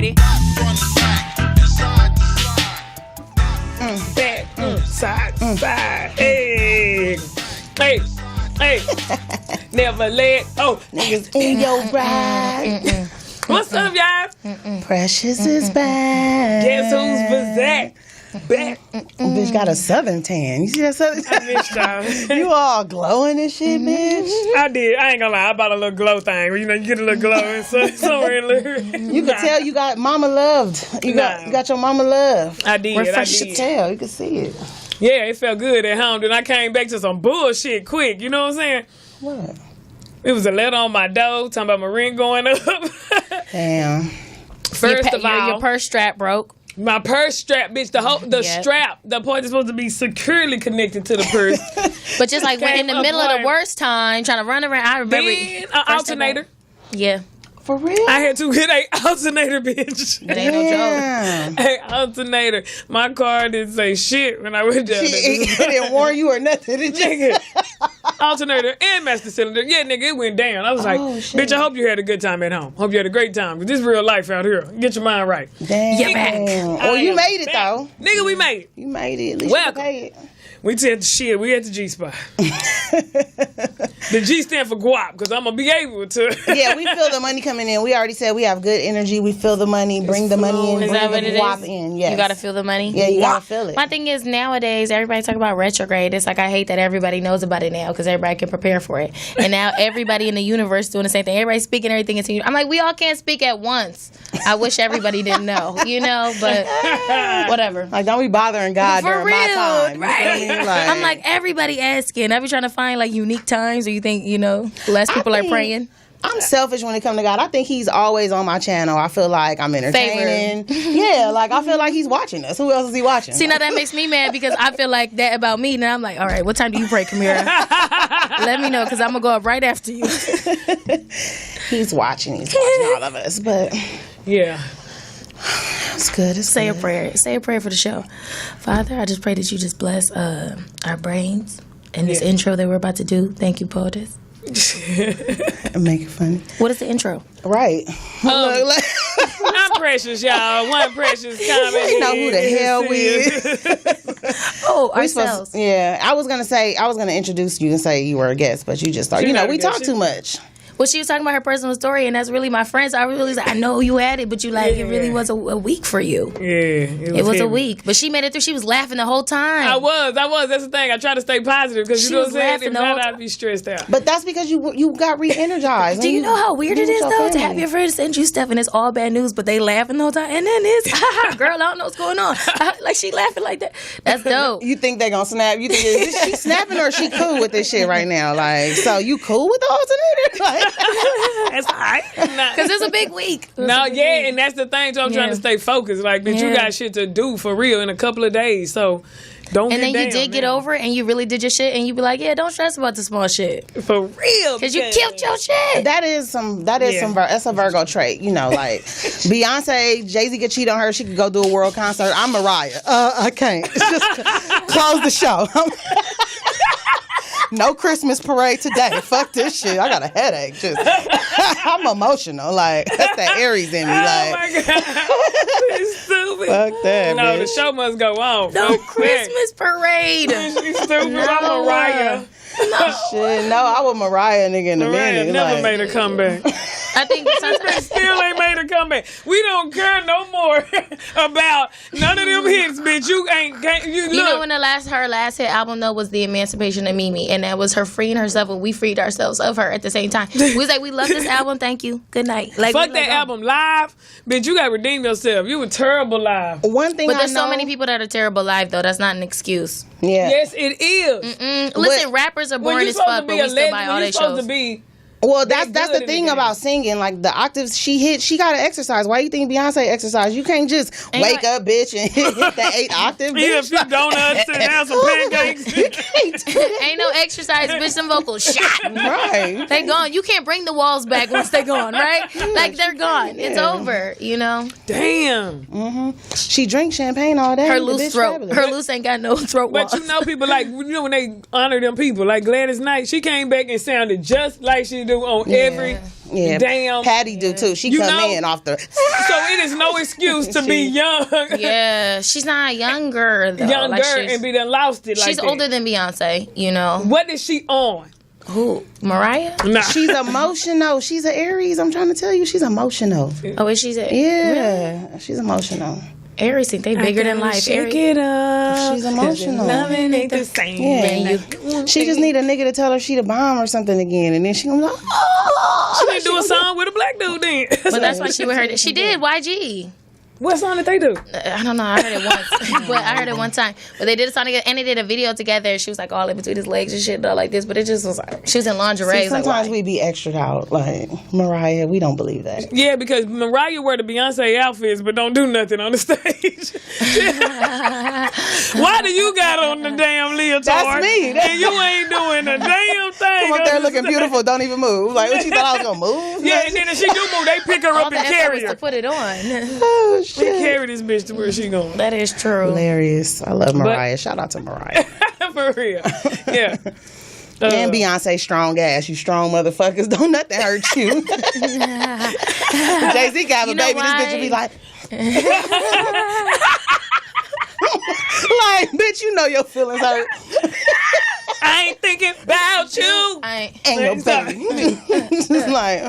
lady. Back, side to side. Hey, hey, hey. Never let niggas in your ride. What's up, y'all? Precious is back. Guess who's back? Bitch got a southern tan. You see that southern tan? I missed y'all. You all glowing and shit, bitch. I did. I ain't gonna lie. I bought a little glow thing. You know, you get a little glow and somewhere in there. You can tell you got mama loved. You got your mama love. I did. You can tell. You can see it. Yeah, it felt good at home. Then I came back to some bullshit quick. You know what I'm saying? What? It was a letter on my door talking about my rent going up. Damn. First of all, your purse strap broke. My purse strap, bitch. The strap, the point is supposed to be securely connected to the purse. But just like when in the middle of the worst time, trying to run around, I remember. Then an alternator. Yeah. For real? I had to get a alternator, bitch. That ain't no joke. Hey, alternator. My car didn't say shit when I went down there. It didn't warn you or nothing, did you? Alternator and master cylinder. Yeah, nigga, it went down. I was like, bitch, I hope you had a good time at home. Hope you had a great time. Because this is real life out here. Get your mind right. Damn. You're back. Oh, you made it, though. Nigga, we made it. You made it. At least Welcome. you paid. We at the shit. We at the G spot. The G stand for guap because I'm going to be able to. Yeah, we feel the money coming in. We already said we have good energy. We feel the money. Bring the money in. Is Bring that what the it guap is? in. Yes. You got to feel the money? Yeah, you got to feel it. My thing is nowadays, everybody talk about retrograde. It's like I hate that everybody knows about it now because everybody can prepare for it. And now everybody in the universe doing the same thing. Everybody's speaking everything into you. I'm like, we all can't speak at once. I wish everybody didn't know, but whatever. Like, don't be bothering God For during real, my time. right? You know what I mean? I'm like, everybody asking. I be trying to find like unique times where you think, less people are praying. I'm selfish when it comes to God. I think he's always on my channel. I feel like I'm entertaining. Yeah, like I feel like he's watching us. Who else is he watching? See, now that makes me mad because I feel like that about me. And I'm like, all right, what time do you pray, Kamira? Let me know because I'm going to go up right after you. He's watching all of us. But yeah. It's good. Say a prayer. Say a prayer for the show. Father, I just pray that you just bless our brains and this intro that we're about to do. Thank you, POTUS. Make it funny. What is the intro? Right. I'm Precious, y'all. One Precious comment. You know who the hell we is. Ourselves. I was gonna introduce you and say you were a guest, but you just started. We talk too much. Well, she was talking about her personal story, and that's really my friend. So I really was like, I know you had it, but it really was a week for you. Yeah, it was a week. But she made it through. She was laughing the whole time. I was. That's the thing. I try to stay positive because you know what I'm saying? If not, I'd be stressed out. But that's because you got re-energized. Do you know how weird it is, though, to have your friends send you stuff and it's all bad news, but they laughing the whole time? And then it's, girl, I don't know what's going on. Like, she laughing like that. That's dope. You think they gonna snap? You think is she snapping or is she cool with this shit right now? Like, so you cool with the alternator? Like, that's all right. Because it's a big week. And that's the thing. So I'm trying to stay focused. Like, bitch, you got shit to do for real in a couple of days. So don't. And get then down, you did get over it, and you really did your shit, and you be like, yeah, don't stress about the small shit for real. Because you killed your shit. That's a Virgo trait. Like Beyonce, Jay-Z could cheat on her. She could go do a world concert. I'm Mariah. I can't. Just close the show. No Christmas parade today. Fuck this shit. I got a headache. I'm emotional. Like, that's that Aries in me. Like, oh my God. It's stupid. Fuck that. No, bitch. the show must go on. No Christmas parade. She's stupid. I'm Mariah. Shit, no, I was Mariah nigga in a minute. Never made a comeback. I think sometimes still ain't made a comeback. We don't care no more about none of them hits, bitch. You know when her last hit album though was The Emancipation of Mimi, and that was her freeing herself, and we freed ourselves of her at the same time. We was like, we love this album, thank you, good night. Like, fuck that album live, bitch. You gotta redeem yourself. You were terrible live. One thing, but there's so many people that are terrible live though. That's not an excuse. Yeah. Yes, it is. Listen, rappers are boring as fuck, but we still buy all their shows. Well, that's the thing about singing. Like, the octaves she hit, she got to exercise. Why you think Beyonce exercise? You can't just wake up, bitch, and hit that 8 octave, bitch. Eat a few donuts, sit down, some pancakes. Ain't no exercise, bitch. Some vocals shot. Right. They gone. You can't bring the walls back once they gone, right? Like, they're gone. It's over, Damn. Mm-hmm. She drinks champagne all day. Her loose throat. Fabulous. Her loose ain't got no throat walls. But people, like, when they honor them people, like Gladys Knight, she came back and sounded just like she do on every Yeah, damn. Patty do too. She come in off the. So it is no excuse to be young. Yeah, she's not younger though. Younger and be done lost it. Like she's older than Beyonce. You know. What is she on? Who? Mariah? Nah. She's emotional. She's an Aries. I'm trying to tell you, she's emotional. Oh, is she? Yeah, really? She's emotional. Aries think they bigger than life. Shake it up. She's emotional. Loving ain't the same. Yeah. She just need a nigga to tell her she the bomb or something again, and then she gonna be like, oh. She need to do a song with a black dude then. But that's why she would heard it. She did YG. What song did they do? I don't know. I heard it once, but I heard it one time. But they did a song together, and they did a video together. She was like all in between his legs and shit, though, like this. But it just was like she was in lingerie. See, sometimes we be extra out, like Mariah. We don't believe that. Yeah, because Mariah wear the Beyonce outfits, but don't do nothing on the stage. Why do you got on the damn leotard? That's me. And you ain't doing a damn thing. Come up there looking beautiful, don't even move. Like, what you thought I was gonna move? Yeah, and then if she do move, they pick her up and carry her. To put it on. Oh They shit. carry this bitch to where she going. That is true. Hilarious. I love Mariah. Shout out to Mariah. For real. Yeah. And Beyonce strong ass. You strong motherfuckers. Don't nothing hurt you. Jay-Z got a baby. Why? This bitch will be like, like, bitch, you know your feelings hurt. I ain't thinking about you. And your baby. It's like,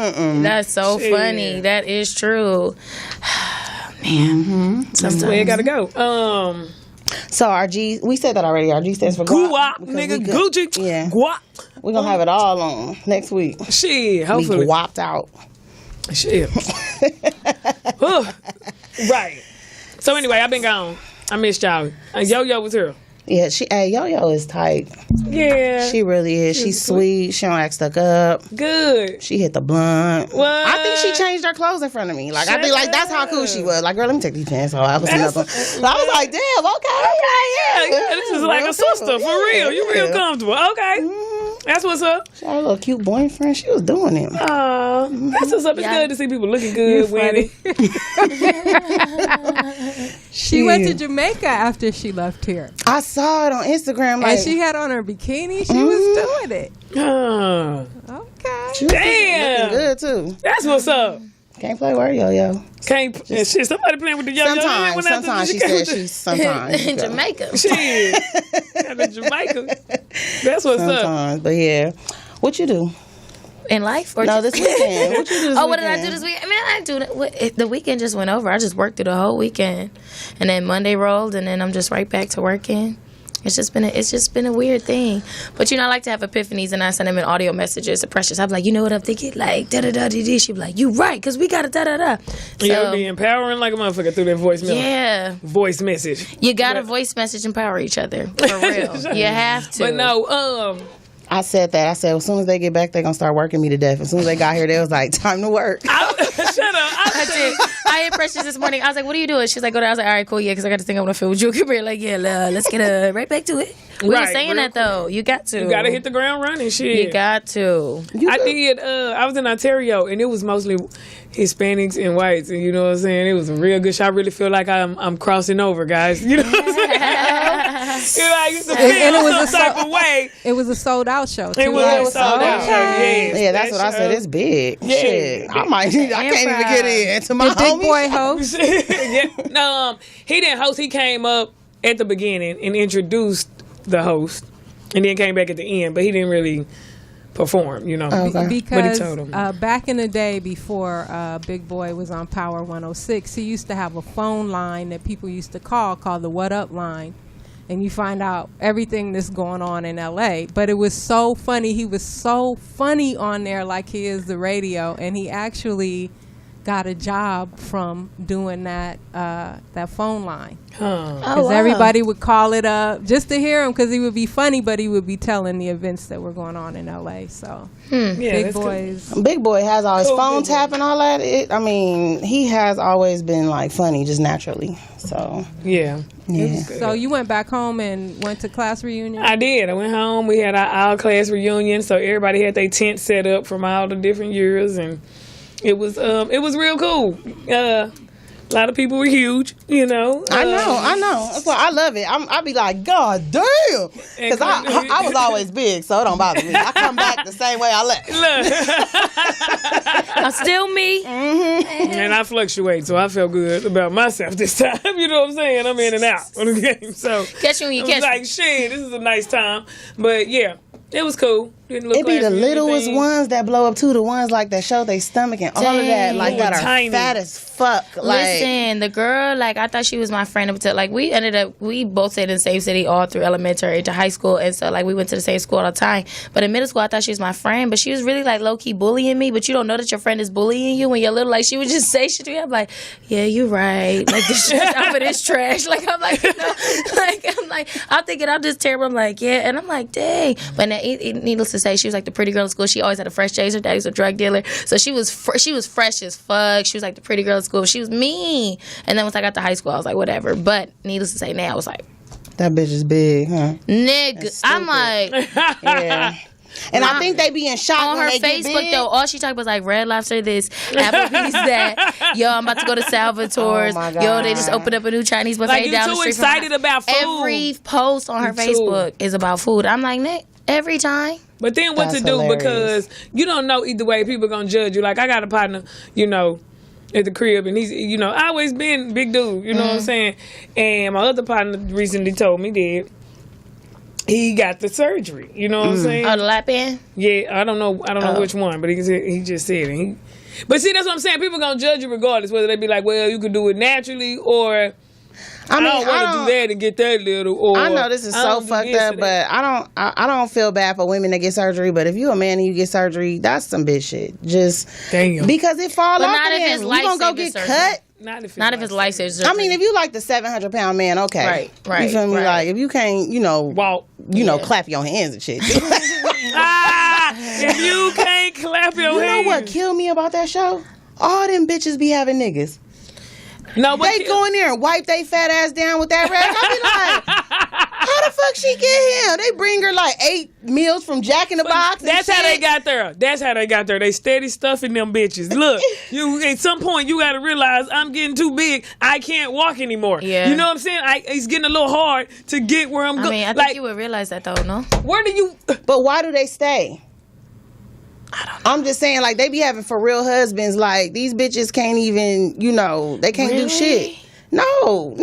That's so Shit. funny. That is true. Mm-hmm. That's the way it gotta go. So our G, we said that already. Our G stands for Guap, because nigga, we good. Gucci. Yeah. Guap. We're gonna have it all on next week. Shit, hopefully. We guapped out. Shit. Right. So anyway, I've been gone. I missed y'all. Yo-Yo was here. Yeah, Yo-Yo is tight. Yeah. She really is. She's sweet. She don't act stuck up. Good. She hit the blunt. What? I think she changed her clothes in front of me. Like, I think like that's how cool she was. Like, girl, let me take these pants off. I was nothing. So I was like, damn, okay, Yeah, this is like a sister, for real. You real comfortable. Okay. That's what's up. She had a little cute boyfriend. She was doing him. That's what's up. It's good to see people looking good, winning. She went to Jamaica after she left here. I saw it on Instagram. Like, And she had on her bikini. She was doing it. Okay. she was Damn. looking good too. That's what's up. Can't play word, Yo-Yo. Can't shit. Somebody playing with the yo-yo. Sometimes she said she's sometimes. In Jamaica. Shit. In Jamaica. That's what's up. Sometimes, but yeah. What you do? In life? Or No, just- this weekend. What you do this Oh, what did I weekend? do this weekend? I mean, the weekend just went over. I just worked through the whole weekend, and then Monday rolled, and then I'm just right back to working. It's just been a weird thing. But I like to have epiphanies, and I send them in audio messages to Precious. I'm like, you know what I'm thinking? Like, da da da da da. She be like, you right, because we got a da da da. Yeah, it'd be empowering like a motherfucker through that voicemail. Yeah. Voice message. You got to voice message empower each other. For real. You have to. But no, I said that. I said, as soon as they get back, they're going to start working me to death. As soon as they got here, they was like, time to work. shut up. I had Precious this morning. I was like, what are you doing? She's like, go there. I was like, all right, cool, yeah, because I got this thing I want to film with you. Come here. Like, yeah, let's get right back to it. We were saying that, though. You got to. You got to hit the ground running, shit. You got to. I did. I was in Ontario, and it was mostly Hispanics and whites, and you know what I'm saying. It was a real good show. I really feel like I'm crossing over, guys. You know what I'm saying? I used to feel And it was some type of way. It was a sold out show. It was a sold out show. Yes, Yeah, that's what I said. It's big. Yeah. Shit. I can't even get in to my The big homies. boy host. Yeah. No, he didn't host. He came up at the beginning and introduced the host, and then came back at the end. But he didn't really perform, you know. Okay. Because But he told him. back in the day before Big Boy was on Power 106, he used to have a phone line that people used to called the What Up line. And you find out everything that's going on in L.A. But it was so funny. He was so funny on there like he is the radio. And he actually got a job from doing that phone line. Because everybody would call it up just to hear him because he would be funny, but he would be telling the events that were going on in L.A. So Big Boy's... Big Boy has all his phone tap and all that. He has always been like funny just naturally. So Yeah. So you went back home and went to class reunion? I did. I went home. We had our all-class reunion, so everybody had their tent set up from all the different years, and it was real cool. A lot of people were huge, you know. I know. That's why I love it. I be like, God damn, because I was always big, so it don't bother me. I come back the same way I left. Look, I'm still me. and I fluctuate, so I felt good about myself this time. You know what I'm saying? I'm in and out on the game, so Catch you when you catch like, shit, this is a nice time. But yeah, it was cool. Didn't look It be the classy or littlest anything. ones that blow up too, the ones like that show they stomach and all of that, like that are Tiny. fat as fuck. Like, Listen, the girl, like, I thought she was my friend until, like, we both stayed in the same city all through elementary to high school, and so, like, we went to the same school all the time. But in middle school, I thought she was my friend, but she was really, like, low-key bullying me, but you don't know that your friend is bullying you when you're little. Like, she would just say shit to me. I'm like, yeah, you're right. Like, this shit outfit is trash. Like, I'm like, no. I'm thinking I'm just terrible. I'm like, yeah, and I'm like, dang. But needless to say, she was, like, the pretty girl in school. She always had a fresh chase. Her daddy's a drug dealer, so she was fresh as fuck. She was like the pretty girl in school. She was me. And then once I got to high school, I was like, whatever. But needless to say, now I was like, that bitch is big, huh? nigga. I'm like, Yeah. And I think they be in shock on when her they get Facebook big. though, all she talked about was like Red Lobster this, Applebee's that. Yo, I'm about to go to Salvatore's. Oh my God. Yo, they just opened up a new Chinese buffet Like, you down the too street. from excited my- about food. Every post on her You too. Facebook is about food. I'm like, Nick, every time. But then what That's to do, hilarious. because you don't know either way. People gonna judge you. Like, I got a partner, you know, at the crib, and he's, you know, I always been big dude, you know what I'm saying? And my other partner recently told me that he got the surgery, you know what I'm saying? Oh, the lap band? Yeah, I don't know which one, but he just said it. But see, that's what I'm saying. People gonna judge you regardless, whether they be like, well, you can do it naturally, or I don't want to do that and get that little. Or I know this is I so don't do fucked this up, or but that. I don't feel bad for women that get surgery. But if you a man and you get surgery, that's some bitch shit. Just Damn. because it fall But off not of if him. it's You gonna go life-saving get surgery. cut? Not if It's life saving. I mean, if you like the 700-pound man, okay, Right, You feel me? right. Like if you can't, walk. clap your hands and shit. If you can't clap your You know hands. what killed me about that show? All them bitches be having niggas. No, but They go in there and wipe they fat ass down with that rag. I be like, how the fuck she get him? They bring her like 8 meals from Jack in the Box. and That's how they shit. got there. They steady stuffing them bitches. Look, you at some point you got to realize I'm getting too big. I can't walk anymore. Yeah. You know what I'm saying? It's getting a little hard to get where I'm going. I mean, I think you would realize that though, no? Where do you? But why do they stay? I'm just saying, like, they be having for real husbands. Like, these bitches can't even, they can't do Really? shit. No.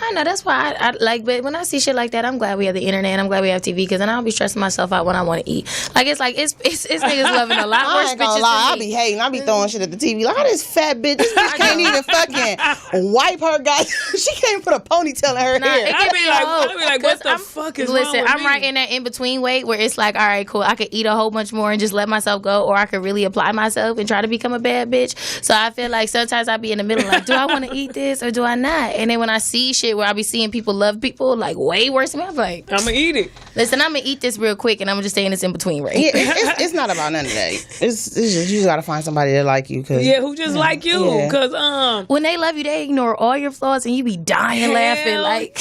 I know, that's why I like, but when I see shit like that, I'm glad we have the internet and I'm glad we have TV, because then I'll be stressing myself out when I want to eat. It's niggas loving a lot I worse ain't gonna bitches lie, I than be me. hating. I be throwing shit at the TV. Like, how this fat bitch, this bitch can't even fucking wipe her guy. She can't put a ponytail in her Nah, hair. it I get be me like, low, I be like, what 'cause the I'm- fuck is Listen, wrong with I'm me? right in that in between weight where it's like, all right, cool, I could eat a whole bunch more and just let myself go, or I could really apply myself and try to become a bad bitch. So I feel like sometimes I be in the middle, like, do I want to eat this or do I not? And then when I see shit where I be seeing people love people like way worse than me, I'm like, I'm gonna eat it. listen, I'm gonna eat this real quick and I'm just staying this in between right. Yeah, it's not about none of that. It's just, you just gotta find somebody that like you. Cause Yeah, who just like you? Yeah. Cause When they love you, they ignore all your flaws and you be dying laughing Hell like.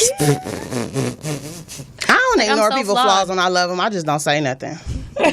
I don't I'm ignore so people's flawed. flaws when I love them. I just don't say nothing.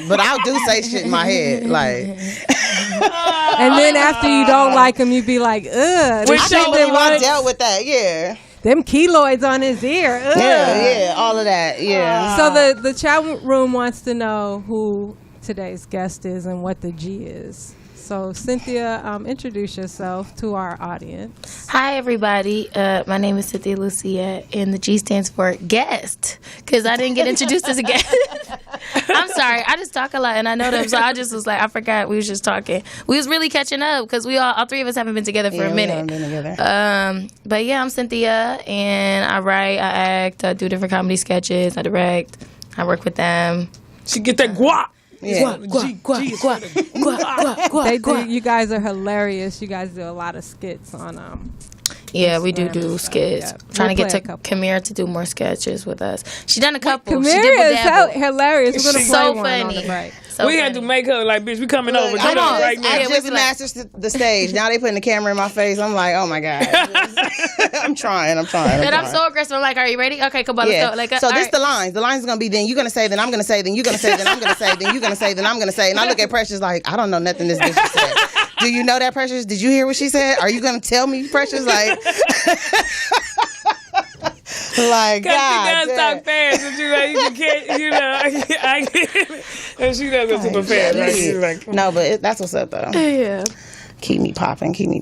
But I do say shit in my head, like And then after you don't like him, you be like, ugh. I This can't shit believe I was dealt with that. Yeah, them keloids on his ear. Ugh. yeah, all of that. Yeah. So the chat room wants to know who today's guest is and what the G is. So Cynthia, introduce yourself to our audience. Hi, everybody. My name is Cynthia Luciette, and the G stands for guest, because I didn't get introduced as a guest. I'm sorry. I just talk a lot, and I know them, so I just was like, I forgot we was just talking. We was really catching up, because all three of us haven't been together for Yeah, a we minute. haven't been together. But yeah, I'm Cynthia, and I write, I act, I do different comedy sketches, I direct, I work with them. she get that guap. Yeah. They do. You guys are hilarious. You guys do a lot of skits on. Yeah, we do Instagram and skits. stuff, yeah. Trying to We'll get play to a couple. Kamira to do more sketches with us. She done a couple. Kamira she did is Dabble. hilarious. We're gonna She's play so one on funny. the break. So We had to funny. make her like, bitch, we coming over. Look, Do I that right just, I now. we just be like- mastered the stage. Now they putting the camera in my face. I'm like, oh my god. I'm trying. And I'm so aggressive. I'm like, are you ready? Okay, come on, Yeah. let's go. Like, So all this right. the lines. The lines is gonna be then you're gonna say, then I'm gonna say, then you're gonna say, then I'm gonna say, then you're gonna say, then I'm gonna say. And I look at Precious like, I don't know nothing this bitch just said. Do you know that, Precious? Did you hear what she said? Are you gonna tell me, Precious? Like, like, God, she does talk fast, but you can't, I get it. And she does go super fast, right? She's like, no, but that's what's up though. Yeah. Keep me popping. Keep you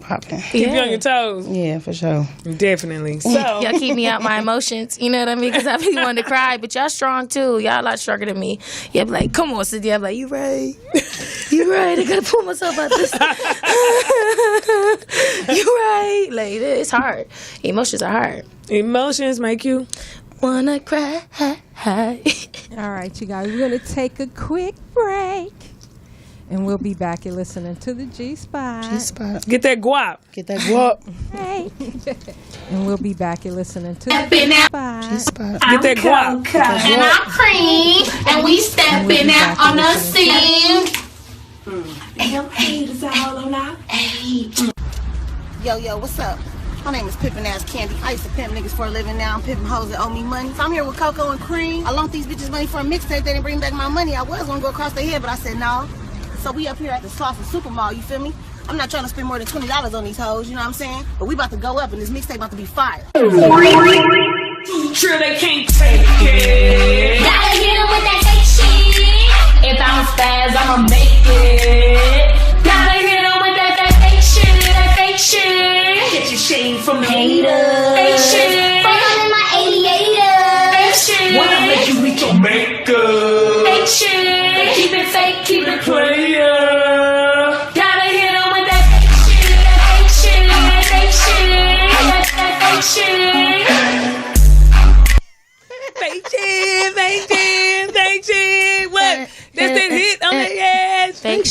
on your toes. Yeah, for sure. Definitely. So y'all keep me out my emotions. You know what I mean? Because I be wanting to cry, but y'all strong too. Y'all a lot stronger than me. Yeah, be like, come on, Cynthia. I'm like, you right. You right. I gotta pull myself out this. You right. Like, it's hard. Emotions are hard. Emotions make you wanna cry. All right, you guys. We're gonna take a quick break. And we'll be back. You're listening to the G-Spot. G-Spot. Get that guap. Get that guap. Hey. And we'll be back. You're listening to the G-Spot. G-Spot. Get that guap. And I'm Cream. And we stepping out on the scene. Hey, I'm haters all on our. Hey. Yo, what's up? My name is Pippin' Ass Candy. I used to pimp niggas for a living. Now I'm pimping hoes that owe me money. So I'm here with Coco and Cream. I loaned these bitches money for a mixtape. They didn't bring back my money. I was gonna go across their head, but I said no. So we up here at the Slauson Supermall, you feel me? I'm not trying to spend more than $20 on these hoes, you know what I'm saying? But we about to go up and this mixtape about to be fire. Sure they can't take it. Gotta hit them with that fake shit. If I'm spaz, I'ma make it. Gotta hit them with that fake shit. Get your shade from the haters. Fake shit. Fuck on in my aviator. Fake shit. Wanna make you reach your makeup. Fake shit. Keep it fake, keep it player. Gotta hit them with that fake shit. That fake Fake shit. What? That's that hit on the ass. Fake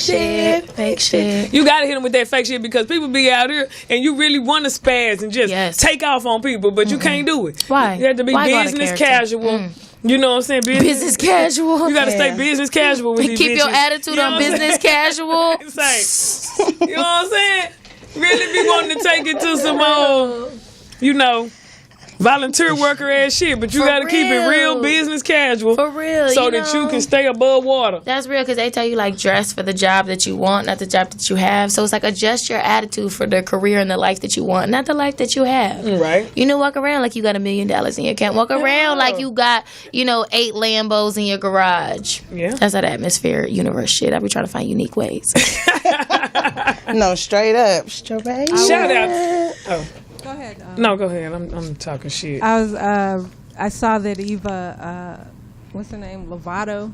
shit. You gotta hit them with that fake shit because people be out here and you really want to spaz and just take off on people, but you can't do it. Why? You have to be business casual. You know what I'm saying? Business casual. You gotta stay business casual with these Keep your bitches. attitude on business casual. It's like, you know what I'm saying? Really be wanting to take it to some volunteer worker ass shit, but you gotta keep it real business casual. For real. So that you can stay above water. That's real because they tell you like dress for the job that you want, not the job that you have. So it's like adjust your attitude for the career and the life that you want, not the life that you have. Right. You know, walk around like you got $1 million in your account. Walk around like you got, 8 Lambos in your garage. Yeah. That's that atmosphere universe shit. I be trying to find unique ways. No, straight up. Shout out. Oh. Go ahead. No, go ahead. I'm talking shit. I saw that Eva, what's her name? Lozado.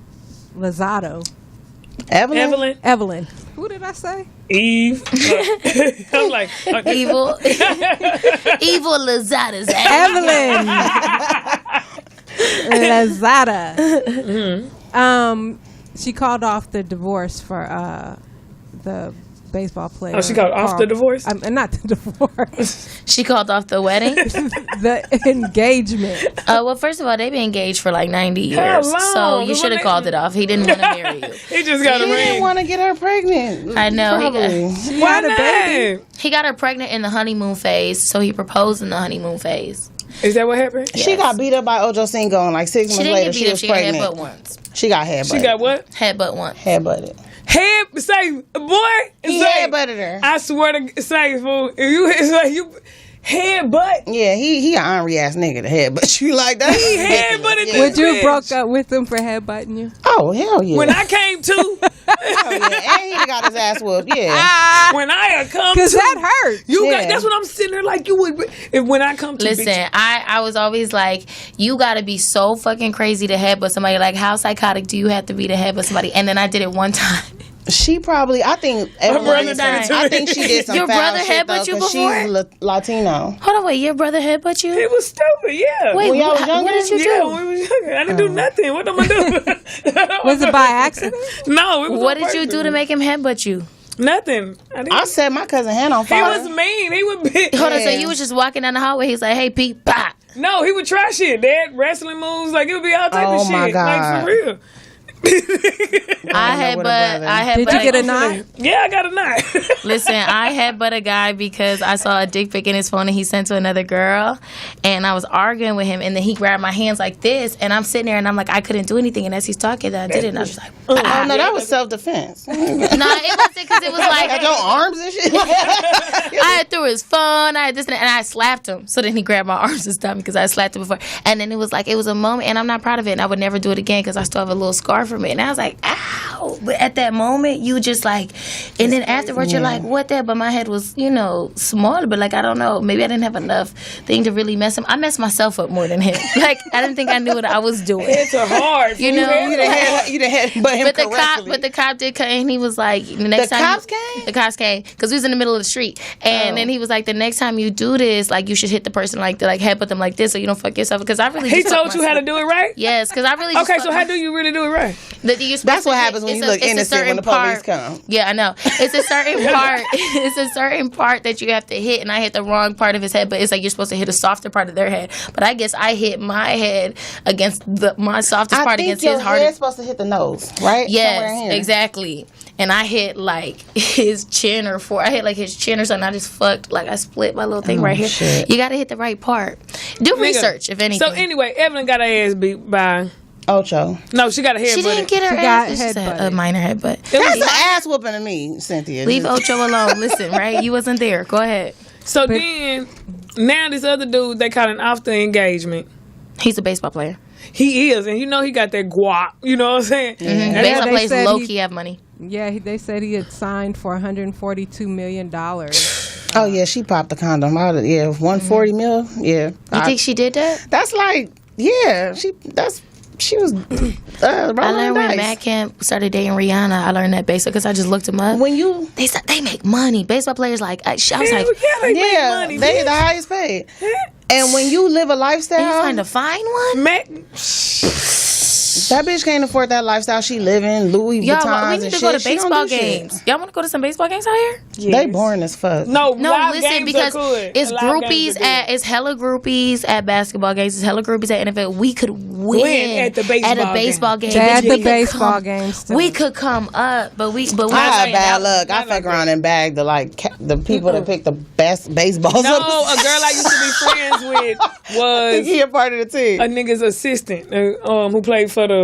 Evelyn. Who did I say? Eve. I'm like Evil Lozada's Evelyn Lozada. She called off the divorce for the baseball player. Oh, she called off the divorce? Not the divorce. She called off the wedding? The engagement. Well, first of all, they've been engaged for like 90 years. How long? So you should have called it off. He didn't want to marry you. He just got a He didn't ring. want to get her pregnant. I know. Why not? He got her pregnant in the honeymoon phase, so he proposed in the honeymoon phase. Is that what happened? She got beat up by Ojo Cinco and like 6 months later she was pregnant. She got headbutt once. She got headbutted. She got what? Headbutt once. Headbutted. Say, boy. He headbutted her. I swear to say, fool, if you headbutt. Yeah, he an ornery ass nigga to headbutt you like that. He headbutted Would you bitch. broke up with him for headbutting you? Oh, hell yeah. When I came to, hell yeah. And he got his ass whooped, yeah. when I had come to. Because that hurt. That's what I'm sitting there like you would. When I come to. Listen, bitch. I was always like, you got to be so fucking crazy to headbutt somebody. Like, how psychotic do you have to be to headbutt somebody? And then I did it one time. She probably, I think she did some Your foul brother shit though, headbutt you 'cause before? she's Latino. Hold on, wait. Your brother headbutt you? It was stupid, yeah. Wait, When y'all was younger? what did you do? Yeah, when we was younger. I didn't do nothing. What am I doing? Was it by accident? No, it was What on did you purpose. do to make him headbutt you? Nothing. I set my cousin hand on He fire. was mean. He would be. Hold on, so you was just walking down the hallway. He's like, hey, Pete, pop. No, he would try shit. Dad, wrestling moves. Like, it would be all type of shit. my God. Like, for real. I had Did you get a knot? Yeah, I got a knot. Listen, I had but a guy because I saw a dick pic in his phone and he sent to another girl, and I was arguing with him, and then he grabbed my hands like this, and I'm sitting there and I'm like, I couldn't do anything, and as he's talking, I did it, and I was like, Oh no, that was self-defense. no, it wasn't because it was like Got your arms and shit. I had threw his phone, I had this and I slapped him. So then he grabbed my arms and stopped me because I slapped him before. And then it was a moment, and I'm not proud of it, and I would never do it again because I still have a little scar from it. And I was like, ow. But at that moment, you just like, and then afterwards, you're like, what that? But my head was, smaller, but like, I don't know. Maybe I didn't have enough thing to really mess him. I messed myself up more than him. Like, I didn't think I knew what I was doing. It's a hard. You done had but him correctly. But the cop did come, and he was like, the next time. The cops came because we was in the middle of the street, and then he was like, the next time you do this, like, you should hit the person like headbutt them like this, so you don't fuck yourself. Because I really. He told you how to do it right. Yes, because I really. Okay, so how do you really do it right? That's what happens when you look innocent when the police come. Yeah, I know. It's a certain part. It's a certain part that you have to hit, and I hit the wrong part of his head. But it's like you're supposed to hit a softer part of their head. But I guess I hit my head against my softest part against his hardest. Your head's supposed to hit the nose, right? Yes, exactly. And I hit like his chin or his chin or something. I just fucked, like I split my little thing right here. Shit. You got to hit the right part. Do research, if anything. So anyway, Evelyn got her ass beat by Ocho. No, she got a headbutt. She didn't get her ass. She got a minor headbutt. That's an ass whooping to me, Cynthia. Leave Ocho alone. Listen, right? You wasn't there. Go ahead. So then, now this other dude, they caught him off the engagement. He's a baseball player. He is, and he got that guap. You know what I'm saying? Mm-hmm. Baseball players low-key have money. Yeah, they said he had signed for $142 million. Oh, yeah, she popped the condom out of, $140 million. Yeah. You think she did that? That's like, yeah, she was I learned when Matt Camp started dating Rihanna. I learned that baseball because I just looked him up. When they make money. Baseball players I was like, they the highest paid. And when you live a lifestyle, and you trying to find one. That bitch can't afford that lifestyle she living. Louis Vuittons we need to go to baseball games. Y'all want to go to some baseball games out here? Yes. They boring as fuck. No, listen, because it's groupies it's hella groupies at basketball games. It's hella groupies at NFL. We could win at the baseball game. At the baseball games. We could come up, but we I have bad luck. I fuck around and bag the people that pick the best baseballs. No, a girl I used to be friends with was he a part of the team. A nigga's assistant who played for the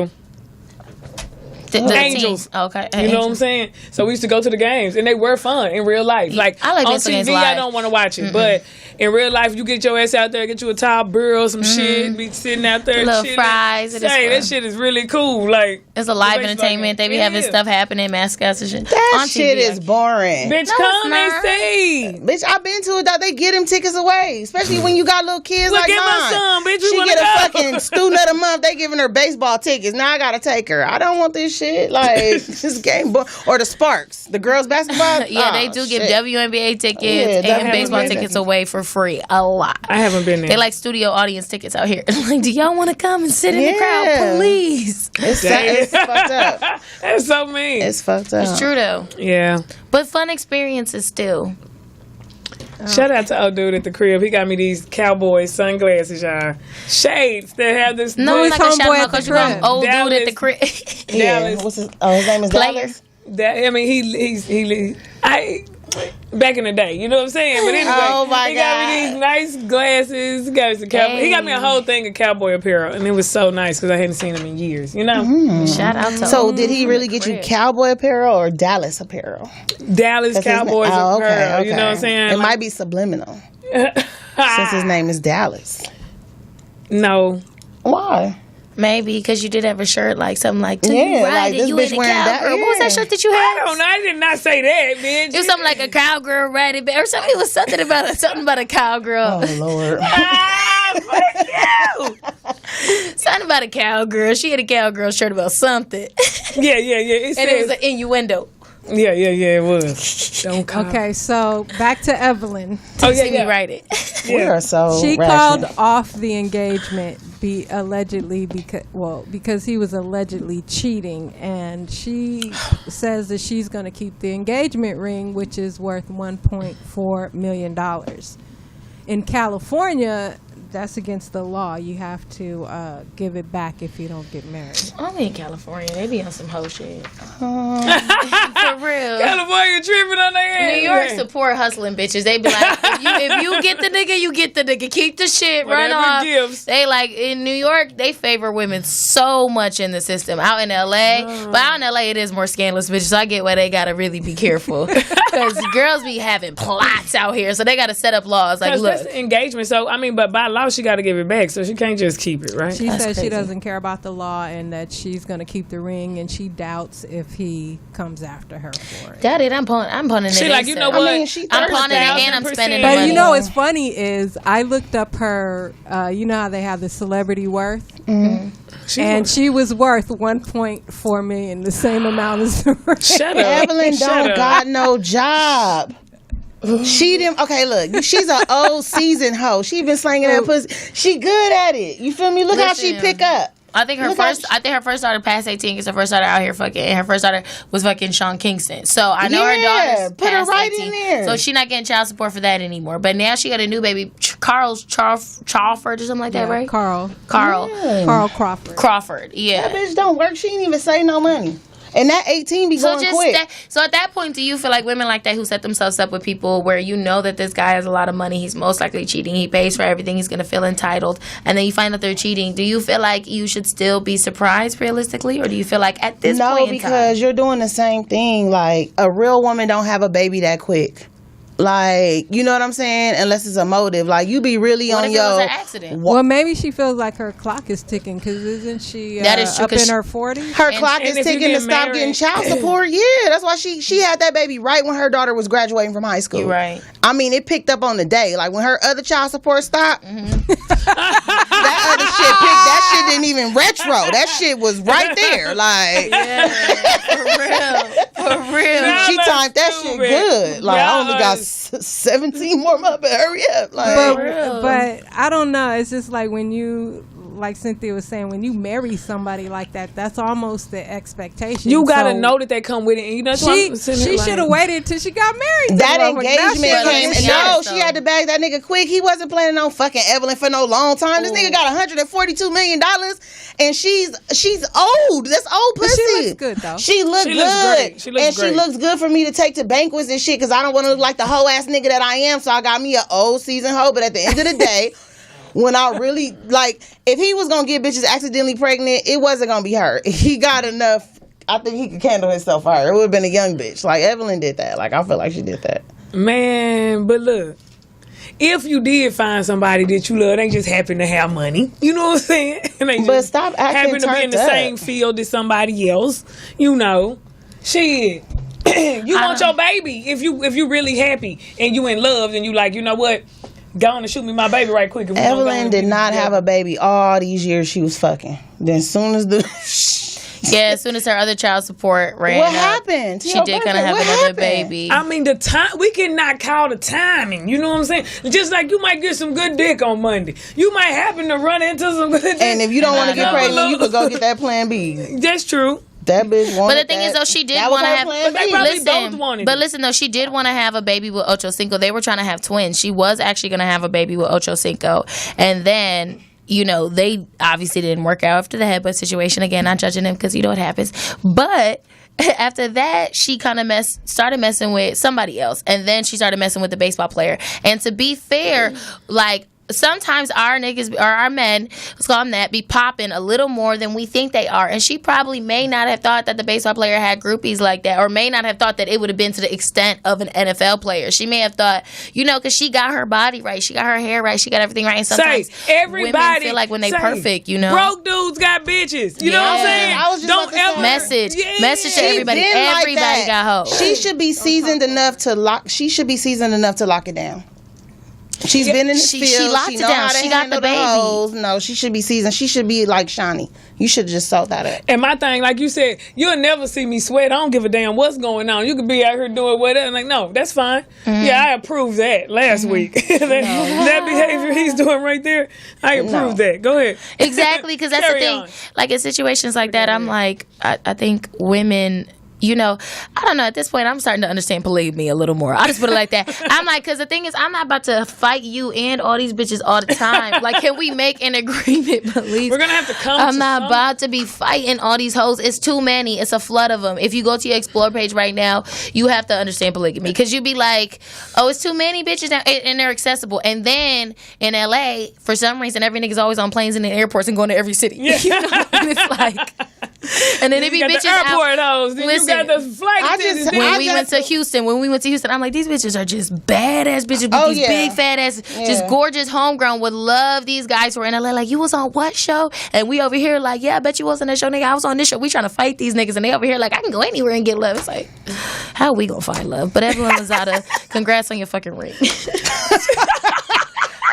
Angels. Okay. You know what I'm saying? So we used to go to the games, and they were fun in real life. Like I like on TV, I don't want to watch it, but in real life, you get your ass out there, get you a top burro, some shit, be sitting out there, little fries. That shit is really cool. Like it's a live entertainment. They be having stuff happening, mascots and shit. That on shit TV. is boring. Bitch, come and see. Bitch, I've been to it. Dog. They get them tickets away, especially when you got little kids Look like at mine. my son, bitch. She get a fucking student of the month. They giving her baseball tickets. Now I gotta take her. I don't want this shit. Like this game or the Sparks, the girls basketball. Yeah, they do give WNBA tickets and baseball tickets away for free. A lot. I haven't been there. They like studio audience tickets out here. Like, do y'all want to come and sit in the crowd, please? It's fucked up. That's so mean. It's fucked up. It's true though. Yeah, but fun experiences still. Shout out to old dude at the crib. He got me these cowboy sunglasses, y'all. Shades that have this. No, it's like a shout out because you crib. old dude at the crib. Dallas. His name is Dallas. I mean, back in the day, you know what I'm saying? But anyway, he got me these nice glasses. He got me some cowboy. He got me a whole thing of cowboy apparel, and it was so nice because I hadn't seen him in years. You know. Shout out to. So did he really get you cowboy apparel or Dallas apparel? Dallas Cowboys apparel. Okay. You know what I'm saying? It might be subliminal since his name is Dallas. No. Why? Maybe because you did have a shirt like something like this bitch wearing that. What was that shirt that you had? I don't know. I did not say that, bitch. It was something like a cowgirl ratty or something. It was something about a cowgirl. Oh Lord. Fuck you. Something about a cowgirl. She had a cowgirl shirt about something. Yeah. It was an innuendo. Yeah, it was. Don't call. Okay, so back to Evelyn. See me write it. We are so She rational. called off the engagement because he was allegedly cheating, and she says that she's going to keep the engagement ring, which is worth $1.4 million. In California, that's against the law. You have to give it back if you don't get married. Only in California, they be on some hoe shit. For real. California tripping on their ass. New York support hustling bitches. They be like, if you get the nigga, you get the nigga. Keep the shit, run off. Gives. They like in New York, they favor women so much in the system. Out in LA, but out in LA, it is more scandalous bitches. So I get why they gotta really be careful because girls be having plots out here, so they gotta set up laws. Like, look, that's engagement. So I mean, but by law, she got to give it back. So she can't just keep it, right? She That's says crazy. she doesn't care about the law and that she's going to keep the ring, and she doubts if he comes after her for it. Daddy, I'm pawning it. She like, you know what? I mean, she I'm pawning it and I'm spending the But money. you know what's funny is I looked up her, you know how they have the celebrity worth? Mm-hmm. She was worth $1.4 million, the same amount as the ring. Shut up. Evelyn Shut don't up. got no job. She didn't. Okay, look, she's an old seasoned hoe. She been slanging that pussy. She good at it. You feel me? Look how she Listen. pick up. I think her Look how first daughter passed 18 because her first daughter out here fucking, and her first daughter was fucking Sean Kingston. So I know her Yeah, daughter's put her past right 18, in there. so she's not getting child support for that anymore. But now she got a new baby, Carl Crawford or something like that, right? Carl Crawford. Crawford, yeah. That bitch don't work. She ain't even save no money. And that 18 be going quick. So at that point, do you feel like women like that who set themselves up with people where you know that this guy has a lot of money, he's most likely cheating, he pays for everything, he's going to feel entitled, and then you find out they're cheating, do you feel like you should still be surprised realistically, or do you feel like at this point in No, time? because you're doing the same thing. Like, a real woman don't have a baby that quick. Like, you know what I'm saying? Unless it's a motive. Like, you be really What on if it was your... an accident? Well, maybe she feels like her clock is ticking because isn't she That is true, up 'cause in her 40s? Her And- clock and is if you ticking get to stop married- getting child support. Yeah, that's why she had that baby right when her daughter was graduating from high school. You're right. I mean, it picked up on the day. Like, when her other child support stopped, that other shit picked. That shit didn't even retro. That shit was right there. Like, For real. Nah, she that's timed that shit stupid. good. Like, I only Y'all got is- 17 more months, but hurry up. Like, But I don't know. It's just like when you, like Cynthia was saying, when you marry somebody like that, that's almost the expectation. You gotta So know that they come with it, and you know that's why She I'm sitting here like- should have waited till she got married. to that the motherfucker. Now she engagement gotta came. get No, shot. she had to bag that nigga quick. He wasn't planning on fucking Evelyn for no long time. This nigga got $142 million, and she's old. That's old But pussy. she looks good, though. She look She good. looks great. She looks and great. she looks good for me to take to banquets and shit because I don't want to look like the hoe ass nigga that I am. So I got me an old seasoned hoe. But at the end of the day, when I really, like, if he was going to get bitches accidentally pregnant, it wasn't going to be her. He got enough. I think he could handle himself her. It would have been a young bitch. Like, Evelyn did that. Like, I feel like she did that. Man, but look, if you did find somebody that you love, they just happen to have money. You know what I'm saying? And they But just stop acting happen to be in the turned up. same field as somebody else. You know, shit. You want your baby if you really happy and you in love and you like, you know what? Go on and shoot me my baby right quick. If we gonna go Evelyn and did be not have together. a baby all these years she was fucking. Then as soon as the... Yeah, as soon as her other child support ran What up, happened? To she your did kind birthday? of have What another happened? baby. I mean, the time we cannot call the timing. You know what I'm saying? Just like you might get some good dick on Monday, you might happen to run into some good dick. And if you don't want to get know. pregnant, you could go get that plan B. That's true. That bitch wanted But the thing that. is, though, she did That was want to her have. plan But they B. probably both wanted But it. listen, though, she did want to have a baby with Ocho Cinco. They were trying to have twins. She was actually going to have a baby with Ocho Cinco, and then, you know, they obviously didn't work out after the headbutt situation. Again, not judging them because you know what happens. But after that, she kind of started messing with somebody else, and then she started messing with the baseball player. And to be fair, like, sometimes our niggas or our men, let's call them that, be popping a little more than we think they are. And she probably may not have thought that the baseball player had groupies like that, or may not have thought that it would have been to the extent of an NFL player. She may have thought, you know, because she got her body right, she got her hair right, she got everything right. And sometimes everybody women feel like when they perfect, you know. Broke dudes got bitches. You know what I'm Yeah. saying? I was just Don't about to say. ever Message to She everybody. been like Everybody that. got hoes. She should be seasoned enough to lock. She should be seasoned enough to lock it down. She's been in this She field. locked She it know down. how to She got handle the baby. hoes. No, she should be seasoned. She should be like Shawnee. You should have just sold that up. And my thing, like you said, you'll never see me sweat. I don't give a damn what's going on. You could be out here doing whatever. Like, no, that's fine. Yeah, I approved that last week. that behavior he's doing right there, I approved that. Go ahead. Exactly, because that's the Carry thing. on. Like, in situations like that, I'm like, I think women you know, I don't know. At this point, I'm starting to understand polygamy a little more. I'll just put it like that. I'm like, because the thing is, I'm not about to fight you and all these bitches all the time. Like, can we make an agreement, please? We're gonna have to come. I'm not about to be fighting all these hoes. It's too many. It's a flood of them. If you go to your Explore page right now, you have to understand polygamy, because you be like, oh, it's too many bitches now, and they're accessible. And then in LA, for some reason, every nigga's always on planes and in airports and going to every city. Yeah. You know? And it's like, and then it be you got bitches the airport out. hoes. Then you got the flight attendants. When we went to Houston, I'm like, these bitches are just badass bitches with these big fat ass, just gorgeous homegrown, would love these guys who are in LA. Like, you was on what show? And we over here like, yeah, I bet you was on that show, nigga. I was on this show. We trying to fight these niggas, and they over here like, I can go anywhere and get love. It's like, how are we gonna find love? But Evelyn Lozado, congrats on your fucking ring.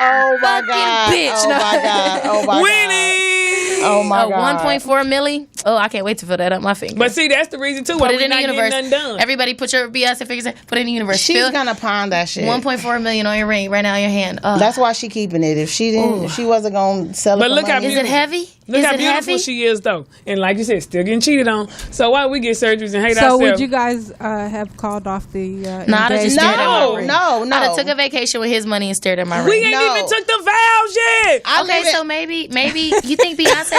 Oh my God. Bitch. Oh my God. Oh my Winning. God. Oh my God. 1.4 milli. Oh, I can't wait to fill that up my finger. But see, that's the reason too. Put Why it we in the not universe. getting nothing done. Everybody put your Beyonce figures in. Put it in the universe. She's gonna pawn that shit. 1.4 million on your ring right now in your hand. That's why she keeping it. If she didn't, if she wasn't gonna sell it. But for look how money. Is it heavy? Look Is how it beautiful heavy? she is, though. And like you said, still getting cheated on. So why we get surgeries and hate So ourselves? would you guys have called off the No, I'd have just stared at my ring. No. I'd have took a vacation with his money and stared at my We ring. ain't even took the vows yet. Okay, so maybe you think Beyonce?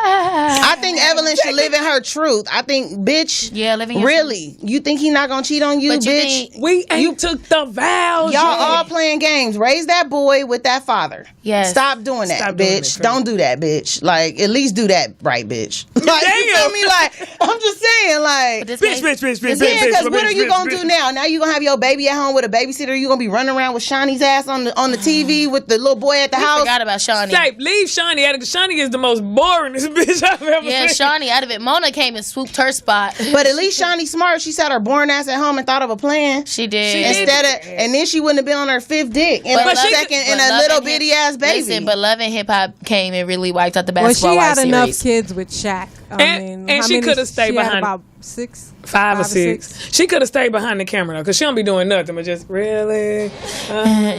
I think Evelyn should live in her truth. I think, bitch. Yeah, living your really. You think he not gonna cheat on you, But you bitch? think- We ain't took the vows Y'all yet. all playing games. Raise that boy with that father. Yes. Stop doing that, Stop doing bitch. that, Don't do that, bitch. Like, at least do that right, bitch. Like, you feel me? Like, I'm just saying, like, This Bitch. yeah, because what are you gonna do now? Now you gonna have your baby at home with a babysitter? You gonna be running around with Shawnee's ass on the TV with the little boy at the I house? forgot about Shawnee. Say, leave Shawnee out of it. Shawnee is the most boringest bitch I've ever Yeah, seen. Shawnee out of it. Mona came and swooped her spot. But at least Shawnee smart. She sat her born ass at home and thought of a plan. She did. She did. Instead of, and then she wouldn't have been on her fifth dick and But a Love- second and but a Love little and Hip- bitty ass baby. Listen, but Love and Hip Hop came and really wiped out the Well, basketball she had wives enough series. kids with Shaq. And how she many- coulda stayed she had behind- about 6, 5 or 6. She could have stayed behind the camera though, because she don't be doing nothing but just really.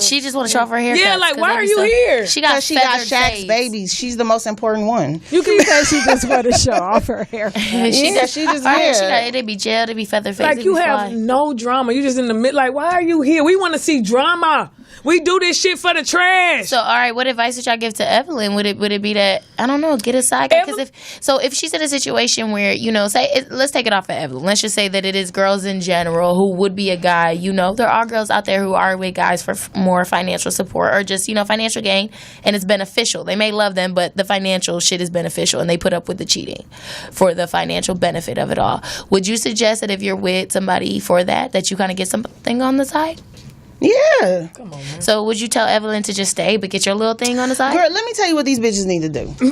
She just want to show off her hair. Yeah, like, why are you here? She got Because she got feathered Shaq's fades. babies. She's the most important one. You can Because she just wanted to show off her hair. Yeah, she just Her hair, she here. got, it'd be gel, it'd be feather face. like it'd you be have fly. no drama. You just in the mid. Like, why are you here? We want to see drama. We do this shit for the trash. So, all right, what advice would y'all give to Evelyn? Would it be that, I don't know, get a side guy? Because if she's in a situation where, you know, let's take it off of Evelyn. Let's just say that it is girls in general who would be a guy. You know, there are girls out there who are with guys for more financial support or just, you know, financial gain, and it's beneficial. They may love them, but the financial shit is beneficial, and they put up with the cheating for the financial benefit of it all. Would you suggest that if you're with somebody for that you kind of get something on the side? Yeah. Come on, man. So would you tell Evelyn to just stay but get your little thing on the side? Girl, let me tell you what these bitches need to do.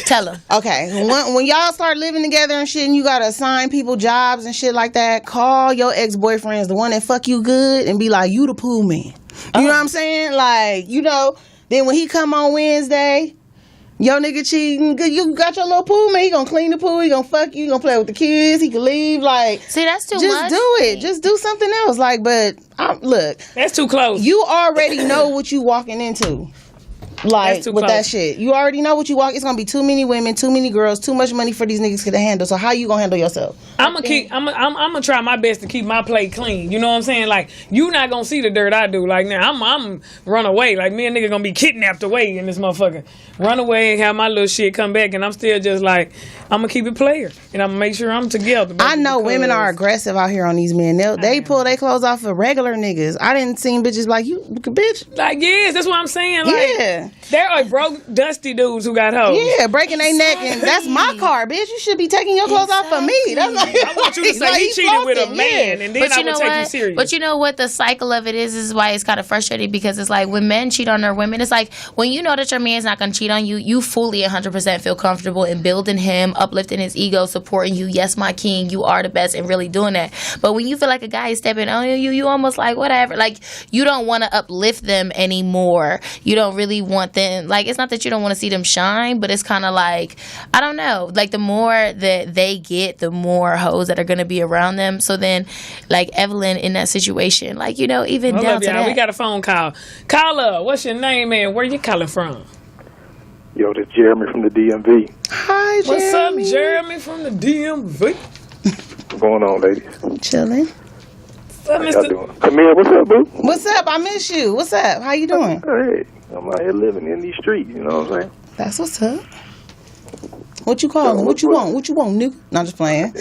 Tell her. Okay, when y'all start living together and shit, and you gotta assign people jobs and shit like that, call your ex-boyfriends, the one that fuck you good, and be like, you the pool man. You know what I'm saying? Like, you know, then when he come on Wednesday, your nigga cheating, you got your little pool man, he gonna clean the pool, he gonna fuck you, he gonna play with the kids, he can leave, like, See, that's too just much. do it. Just do something else. Like, but, look, That's too close. you already know what you walking into. Like, That's too with close. that shit. You already know what you walk. It's gonna be too many women, too many girls, too much money for these niggas to handle. So how you gonna handle yourself? I'm gonna try my best to keep my plate clean. You know what I'm saying? Like, you not gonna see the dirt I do. Like, now I'm run away. Like, me and nigga gonna be kidnapped away in this motherfucker. Run away, have my little shit come back, and I'm still just like, I'm gonna keep it player, and I'm gonna make sure I'm together. I know because- women are aggressive out here on these men. They pull their clothes off of regular niggas. I didn't see bitches like you, bitch. Like, yes, that's what I'm saying. Like, Yeah. there are broke, dusty dudes who got hoes. Yeah, breaking their neck, and that's my car, bitch. You should be taking your clothes off for me. That's like, I want you to say like, he cheated with a floating, man, yeah. and then I would take you serious. But you know what? The cycle of it is why it's kind of frustrating, because it's like when men cheat on their women, it's like when you know that your man's not going to cheat on you, you fully 100% feel comfortable in building him, uplifting his ego, supporting you. Yes, my king, you are the best, and really doing that. But when you feel like a guy is stepping on you, you almost like whatever. Like, you don't want to uplift them anymore. You don't really want them. Like, it's not that you don't want to see them shine, but it's kind of like, I don't know. Like, the more that they get, the more hoes that are going to be around them. So then, like Evelyn in that situation, like, you know, even Hold down up, to y'all. that. We got a phone call. Caller, what's your name and where you calling from? Yo, this Jeremy from the DMV. Hi, Jeremy. What's up, Jeremy from the DMV? What's going on, ladies? Chilling. How y'all doing? Kamira, what's up, boo? What's up? I miss you. What's up? How you doing? Hey, I'm out here living in these streets, you know what I'm saying? That's what's up. What you calling? What you want? What you want, nigga? No, I'm just playing.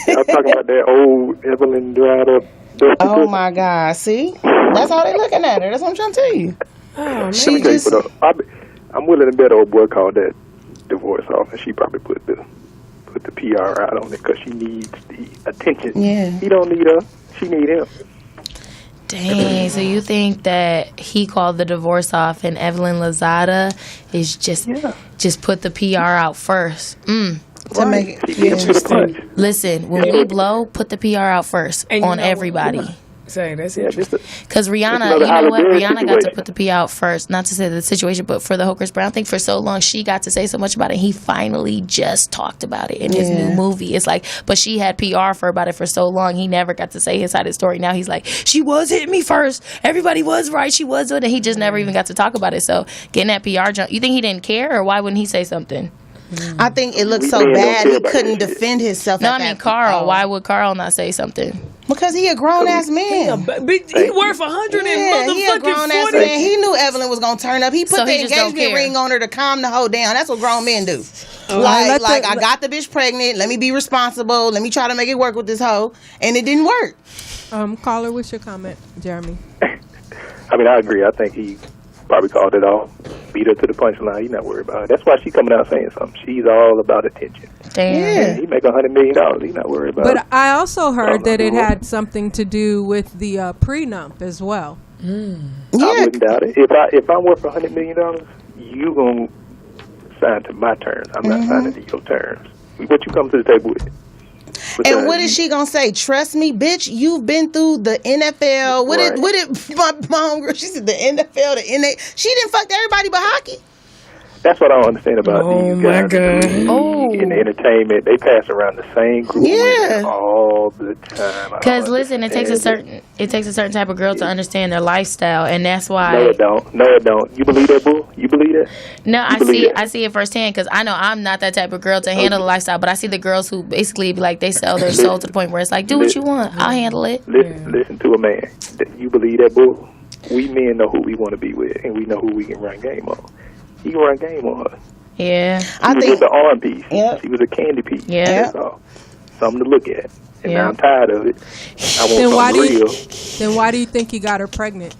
Y'all talking about that old Evelyn dried up dusty Oh pussy? my God! See, that's how they looking at her. That's what I'm trying to tell you. Oh, man. She just. I'm willing to bet old boy called that divorce off, and she probably put the PR out on it because she needs the attention. Yeah. He don't need her. She need him. Dang, so you think that he called the divorce off and Evelyn Lozado is just put the PR out first? To make it Interesting. Listen, when we blow, put the PR out first And you on know everybody. what? Say that's Yeah, interesting. Because Rihanna, another you know what? Hollywood Rihanna got to situation. put the PR out first. Not to say the situation, but for the Hocus Brown thing, for so long, she got to say so much about it. He finally just talked about it in his new movie. It's like, but she had PR about it for so long. He never got to say his side of the story. Now he's like, she was hitting me first. Everybody was right. She was doing it. He just never even got to talk about it. So getting that PR jump, you think he didn't care, or why wouldn't he say something? I think it looked so Man, don't bad care he about couldn't that shit. defend himself. No, at I mean that- Carl. Oh. Why would Carl not say something? Because he a grown ass man. He worth 100 Yeah, he a and grown ass motherfucking 40. man. He knew Evelyn was gonna turn up. He put So the he just don't engagement care. ring on her to calm the hoe down. That's what grown men do. let Like the- I got the bitch pregnant. Let me be responsible. Let me try to make it work with this hoe, and it didn't work. Caller, what's your comment, Jeremy? I mean, I agree. I think he probably called it off, beat her to the punchline. He's not worried about it. That's why she's coming out saying something. She's all about attention. Damn. Yeah. He make $100 million. He's not worried about it. But I also heard that it had something to do with the prenup as well. I wouldn't doubt it. If I'm worth $100 million, you gonna sign to my terms. I'm not signing to your terms. What you come to the table with? And what is she gonna say? Trust me, bitch. You've been through the NFL. What Right. did my homegirl? She said the NFL, the NA. She didn't fuck everybody but hockey. That's what I don't understand about Oh, these my guys God. in the entertainment. They pass around the same group Yeah. of women all the time. Because listen, it takes a certain type of girl to understand their lifestyle, and that's why. No, it don't. No, it don't. You believe that, boo? You believe that? No, I believe see. that? I see it firsthand because I know I'm not that type of girl to handle the lifestyle. But I see the girls who basically be like they sell their soul to the point where it's like, do what you want, I'll handle it. Listen to a man. You believe that, boo? We men know who we want to be with, and we know who we can run game on. He can run game on her. Yeah. I She was think just an arm piece. Yep. She was a candy piece. Yeah. That's all. Something to look at. And Yeah. now I'm tired of it. I Then want why something do you real. then why do you think he got her pregnant?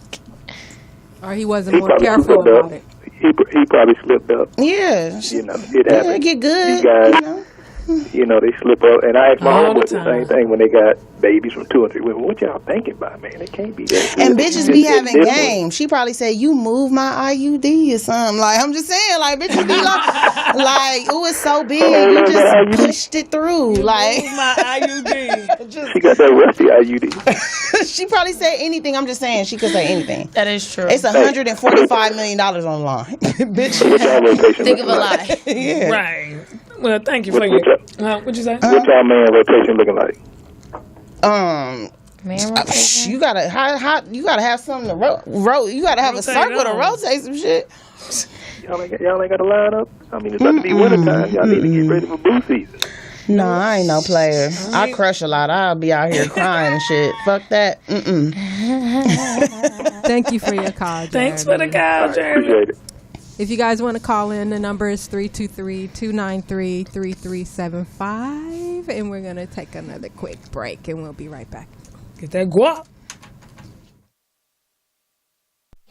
Or he wasn't He more probably careful slipped about up. it? He probably slipped up. yeah. You know, it Yeah, happens. get good. These guys, You know? they slip up. And I asked my All the homeboy the time. same thing when they got babies from 2 and 3 women. What y'all thinking about, man? It can't be that. And good. bitches be It's having different. game. She probably said, "You move my IUD or something." Like I'm just saying, like bitches be like, "Ooh, it's so big, you just pushed it through." Like My IUD. She got that rusty IUD. she probably said anything. I'm just saying she could say anything. That is true. It's $145 million on the line, bitch. What y'all rotation Think of looking a like? lie. Yeah. Right. Well, thank you for What your. y'all- What'd you say? What y'all man rotation looking like? Man, rotation. You gotta you gotta have something to you gotta have a Rotate circle to on. rotate some shit. Y'all ain't got to line up. I mean, it's about to be winter time. Y'all need to get ready for blue season. No, I ain't no player. I crush a lot. I'll be out here crying and shit. Fuck that. Thank you for your call, Jeremy. Thanks for the call, Jeremy. Appreciate it. If you guys want to call in, the number is 323-293-3375. And we're going to take another quick break, and we'll be right back. Get that guap.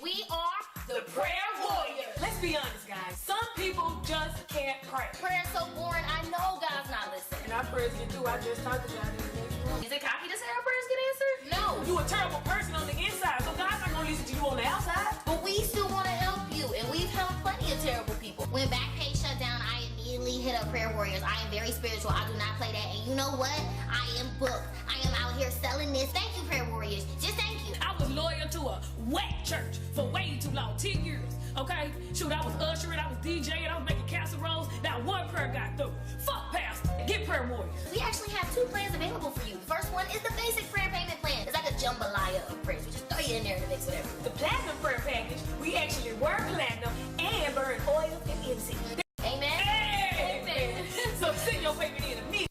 We are the prayer warriors. Let's be honest, guys. Some people just can't pray. Prayer's so boring, I know God's not listening. And our prayers get through. I just talked to God in the next room. Is it cocky to say our prayers get answered? No. You a terrible person on the inside, so God's not going to listen to you on the outside. But we still want to help you, and we've helped plenty of terrible people. When Backpage shut down, I immediately hit up Prayer Warriors. I am very spiritual. I do not play that. And you know what? I am booked. I am out here selling this. Thank you, Prayer Warriors. Just thank you. I was loyal to a wet church for way too long, 10 years. Okay? Shoot, I was ushering, I was DJing, I was making casseroles. Not one prayer got through. Fuck pastor and get Prayer Warriors. We actually have 2 plans available for you. The first one is the basic prayer payment plan. It's like a jambalaya of prayers. We just throw you in there to mix whatever. The platinum prayer package, we actually were platinum and burn oil and incense. Amen. Hey! Amen. So send your payment in immediately.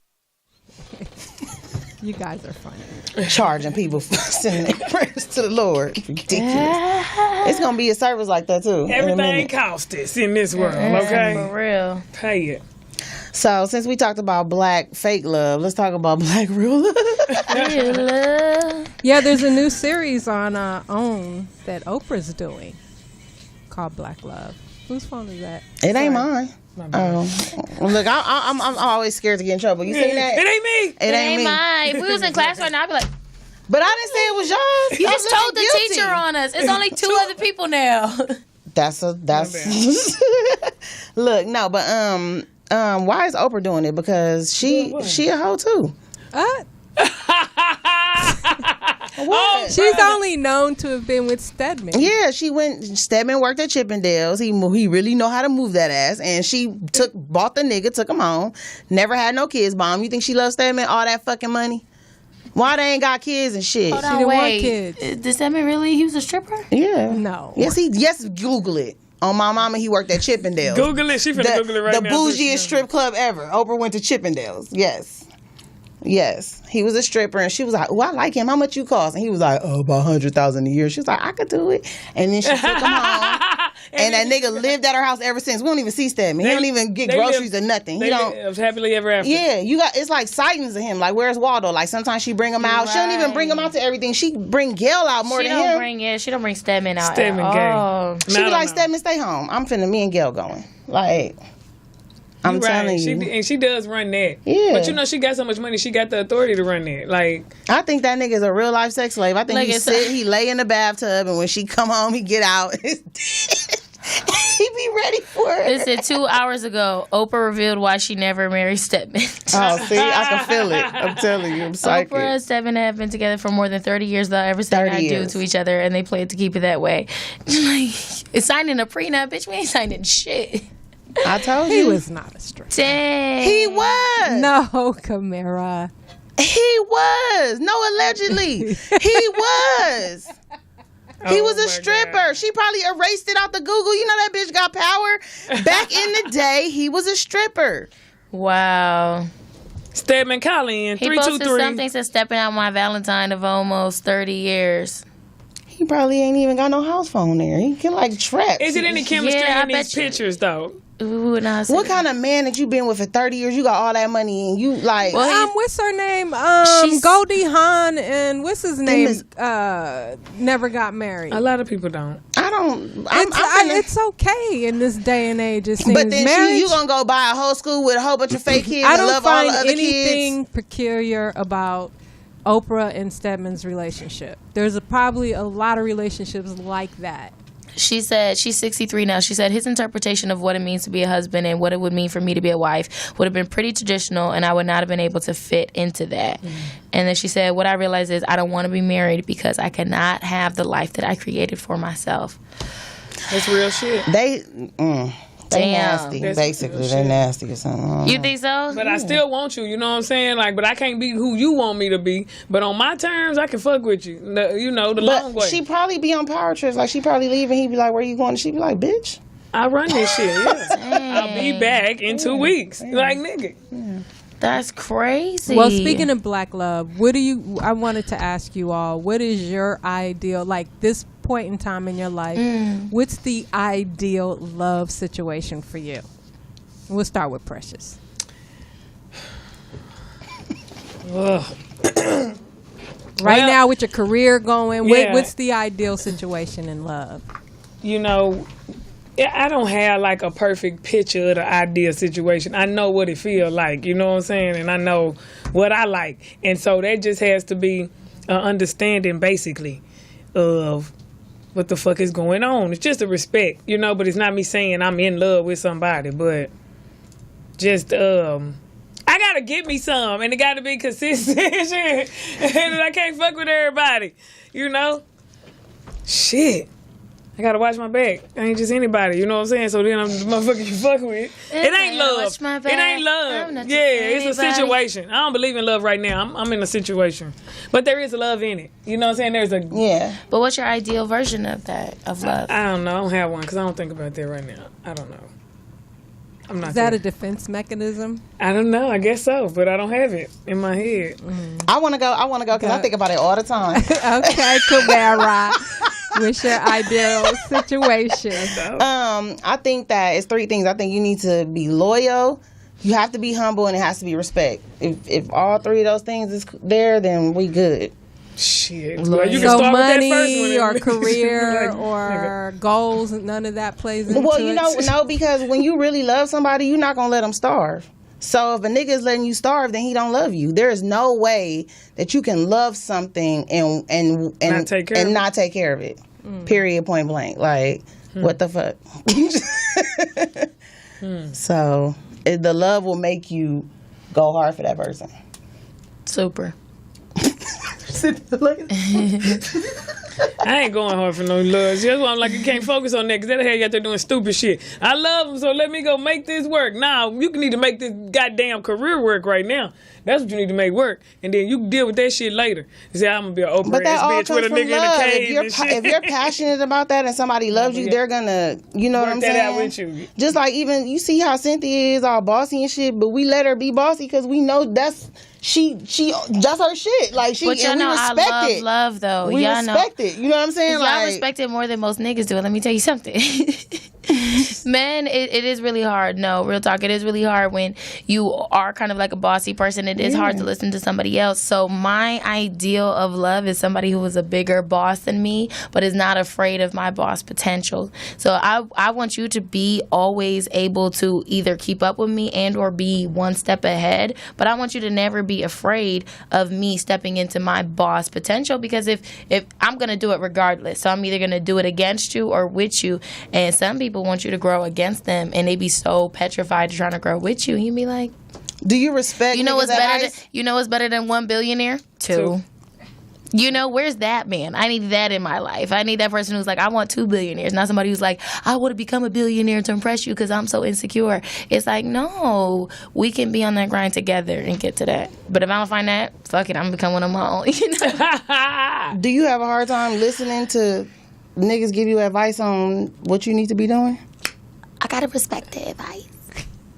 You guys are funny. Charging people for sending their prayers to the Lord. Ridiculous. It's gonna be a service like that too. Everything costs us in this world, okay? For real. Pay it. So since we talked about black fake love, let's talk about black real love. Real love. Yeah, there's a new series on OWN that Oprah's doing called Black Love. Whose phone is that? It ain't mine. Look, I'm always scared to get in trouble. You see that? It ain't me. It ain't me. mine. If we was in class right now, I'd be like, But I didn't say it was yours. you I'm just told the looking teacher guilty. on us. It's only 2 other people now. That's Look, no, but why is Oprah doing it? Because she a hoe too. What? She's only known to have been with Stedman. Yeah, Stedman worked at Chippendales. He really know how to move that ass. And she bought the nigga, took him home. Never had no kids, Mom. You think she loves Stedman? All that fucking money? Why they ain't got kids and shit? Hold She on, didn't want wait. kids. Does Stedman really, he was a stripper? Yeah. No. Yes, Google it. On my mama, he worked at Chippendales. Google it. She finna Google it right the now. The bougiest strip club ever. Oprah went to Chippendales. Yes. He was a stripper, and she was like, "Oh, I like him. How much you cost?" And he was like, "Oh, about $100,000 a year." She was like, "I could do it." And then she took him home, and that nigga lived at her house ever since. We don't even see Stedman. He don't even get groceries or nothing. He don't. Live happily ever after. Yeah, it's like sightings of him. Like, where's Waldo? Like, sometimes she bring him out. She don't even bring him out to everything. She bring Gail out more than him. She don't bring Stedman out. Stedman gay. She be like, Stedman, stay home. I'm finna me and Gail going. Like, I'm telling you. And she does run that. Yeah. But you know, she got so much money, she got the authority to run that. Like, I think that nigga's a real life sex slave. I think he lay in the bathtub, and when she come home, he get out. He be ready for it. Listen, 2 hours ago, Oprah revealed why she never married Stedman. Oh, see, I can feel it. I'm telling you, I'm psychic. Oprah and Stedman have been together for more than 30 years without ever saying I do to each other, and they plan to keep it that way. Like, it's signing a prenup, bitch. We ain't signing shit. I told you. He was not a stripper. Dang. He was. No, Kamira. He was. No, allegedly. He was. He was a stripper. God. She probably erased it out the Google. You know that bitch got power. Back in the day, he was a stripper. Wow. Stedman Collin, 323. He posted something said stepping out my Valentine of almost 30 years. He probably ain't even got no house phone there. He can like trap. Is it any chemistry in these pictures though? What kind of man that you been with for 30 years? You got all that money and you like. Well, what's her name? Goldie Hawn and what's his name? Never got married. A lot of people don't. I don't. It's okay in this day and age. It seems. But then you gonna go buy a whole school with a whole bunch of fake kids. I don't and love find all the other anything kids. peculiar about Oprah and Stedman's relationship. There's probably a lot of relationships like that. She said, she's 63 now. She said his interpretation of what it means to be a husband and what it would mean for me to be a wife would have been pretty traditional, and I would not have been able to fit into that. And then she said, what I realized is I don't want to be married because I cannot have the life that I created for myself. That's real shit. They nasty. Basically, they nasty or something. You think so? But I still want you. You know what I'm saying? Like, but I can't be who you want me to be. But on my terms, I can fuck with you. The long way. She probably be on power trips. Like, she probably leave and he be like, "Where you going?" And she be like, "Bitch, I run this shit. Yeah. I'll be back in 2 weeks." Like, nigga. That's crazy. Well, speaking of black love, I wanted to ask you all, what is your ideal, like this point in time in your life, what's the ideal love situation for you? We'll start with Precious. Right now, with your career going, what's the ideal situation in love? You know, I don't have like a perfect picture of the ideal situation. I know what it feels like, you know what I'm saying? And I know what I like. And so that just has to be an understanding, basically, of what the fuck is going on. It's just a respect, you know, but it's not me saying I'm in love with somebody, but just, I gotta get me some, and it gotta be consistent, and I can't fuck with everybody, you know? Shit. I gotta watch my back. I ain't just anybody, you know what I'm saying? So then I'm the motherfucker you fuck with. It ain't love. It ain't love. Yeah, it's a situation. I don't believe in love right now. I'm in a situation. But there is love in it. You know what I'm saying? But what's your ideal version of that, of love? I don't know. I don't have one because I don't think about that right now. I don't know. I'm not Is that there. a defense mechanism? I don't know. I guess so, but I don't have it in my head. I want to go because I think about it all the time. Okay, Kamira. What's your ideal situation? I think that it's 3 things. I think you need to be loyal, you have to be humble, and it has to be respect. If all 3 of those things is there, then we good. Shit. Well, you can So start money with that first one. or career Like, or goals, none of that plays into Well, it? no, because when you really love somebody, you're not going to let them starve. So if a nigga is letting you starve, then he don't love you. There is no way that you can love something and not take care of it. Period, point blank. Like, what the fuck? So the love will make you go hard for that person. Super. I ain't going hard for no love. That's why I'm like, you can't focus on that because that hell you out there doing stupid shit. I love him, so let me go make this work. Now, you need to make this goddamn career work right now. That's what you need to make work. And then you can deal with that shit later. You say, I'm going to be an open But that ass all bitch comes with a from nigga love. in a cave and shit. If you're passionate about that and somebody loves you, they're going to, you know what I'm Work that saying? out with you. Just like even, you see how Cynthia is all bossy and shit, but we let her be bossy because we know that's her shit. Like, But y'all know I love love, though. We y'all respect it. You know what I'm saying? Y'all respect it more than most niggas do. Let me tell you something. Men, it is really hard. No, real talk. It is really hard when you are kind of like a bossy person. It is hard to listen to somebody else. So my ideal of love is somebody who is a bigger boss than me, but is not afraid of my boss potential. So I want you to be always able to either keep up with me and or be one step ahead. But I want you to never be afraid of me stepping into my boss potential, because if I'm going to do it regardless. So I'm either going to do it against you or with you. And some people want you to grow against them, and they be so petrified to trying to grow with you. You be like, do you respect? You know what's better than 1 billionaire? 2. You know, where's that man? I need that in my life. I need that person who's like, I want 2 billionaires, not somebody who's like, I want to become a billionaire to impress you because I'm so insecure. It's like, no, we can be on that grind together and get to that. But if I don't find that, fuck it, I'm gonna become one of my own. You know? Do you have a hard time listening to niggas give you advice on what you need to be doing? I gotta respect the advice.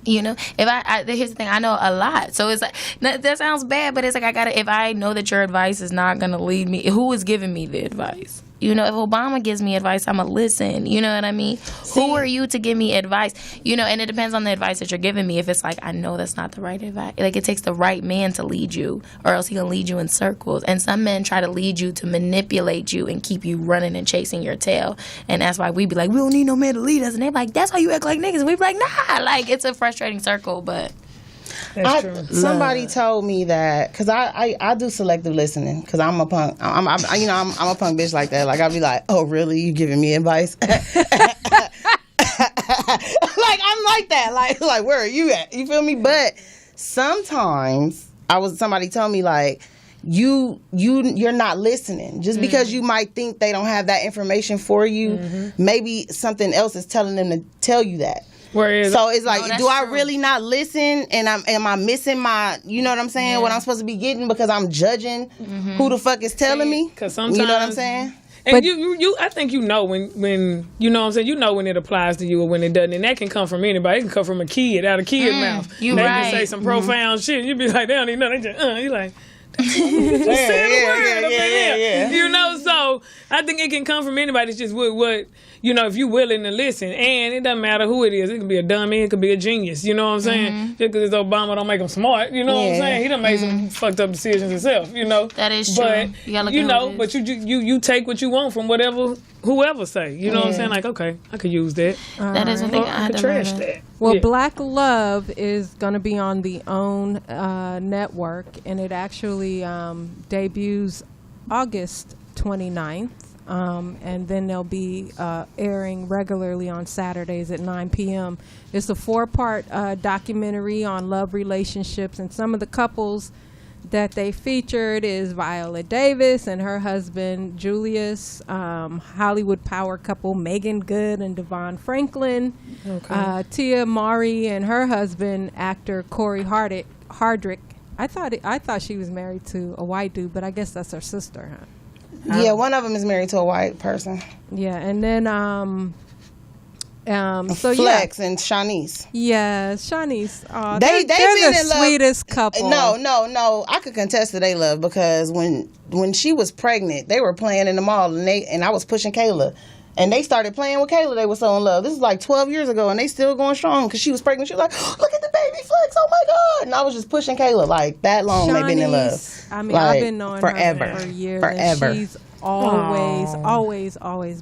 You know, here's the thing, I know a lot, so it's like that sounds bad, but it's like if I know that your advice is not gonna lead me, who is giving me the advice? You know, if Obama gives me advice, I'm gonna listen. You know what I mean? Who are you to give me advice? You know, and it depends on the advice that you're giving me. If it's like, I know that's not the right advice. Like, it takes the right man to lead you, or else he gonna lead you in circles. And some men try to lead you to manipulate you and keep you running and chasing your tail. And that's why we be like, we don't need no man to lead us. And they're like, that's how you act like niggas. And we be like, nah. Like, it's a frustrating circle, but... That's true. Somebody told me that, because I do selective listening, because I'm a punk. I'm a punk bitch like that. Like, I'll be like, oh, really? You giving me advice? Like, I'm like that. Like, where are you at? You feel me? But sometimes somebody told me, like, you're not listening. Just because you might think they don't have that information for you, maybe something else is telling them to tell you that. So it's like, do I really not listen? And am I missing my, you know what I'm saying? What I'm supposed to be getting because I'm judging who the fuck is telling me? Because sometimes, you know what I'm saying? And but you, I think you know when you know what I'm saying. You know when it applies to you or when it doesn't, and that can come from anybody. It can come from a kid out of kid's mouth. They can say some profound shit. You be like, they don't even know. They just you like. You know, so I think it can come from anybody. It's just what you know, if you're willing to listen, and it doesn't matter who it is. It could be a dummy, it could be a genius. You know what I'm saying? Just because it's Obama don't make him smart. You know what I'm saying? He done made some fucked up decisions himself. You know that is true. But but you take what you want from whoever say. You know what I'm saying? Like, okay, I could use that. That is one thing I could trash that. Well, Black Love is going to be on the OWN network, and it actually debuts August 29th. And then they'll be airing regularly on Saturdays at 9 p.m. It's a 4-part documentary on love relationships, and some of the couples that they featured is Viola Davis and her husband Julius, Hollywood power couple Megan Good and Devon Franklin, Tia Mowry and her husband actor Corey Hardrick. I thought she was married to a white dude, but I guess that's her sister, huh? Yeah, one of them is married to a white person. Yeah, and then So Flex and Shanice. yeah, Shanice. They're they're been the in love. sweetest couple. No. I could contest to their love because when she was pregnant, they were playing in the mall and I was pushing Kayla. And they started playing with Kayla. They were so in love. This is like 12 years ago, and they still going strong because she was pregnant. She was like, look at the baby Flex. Oh, my God. And I was just pushing Kayla. Like, that long they've been in love. I mean, like, I've been knowing forever. her for years. Forever. And she's always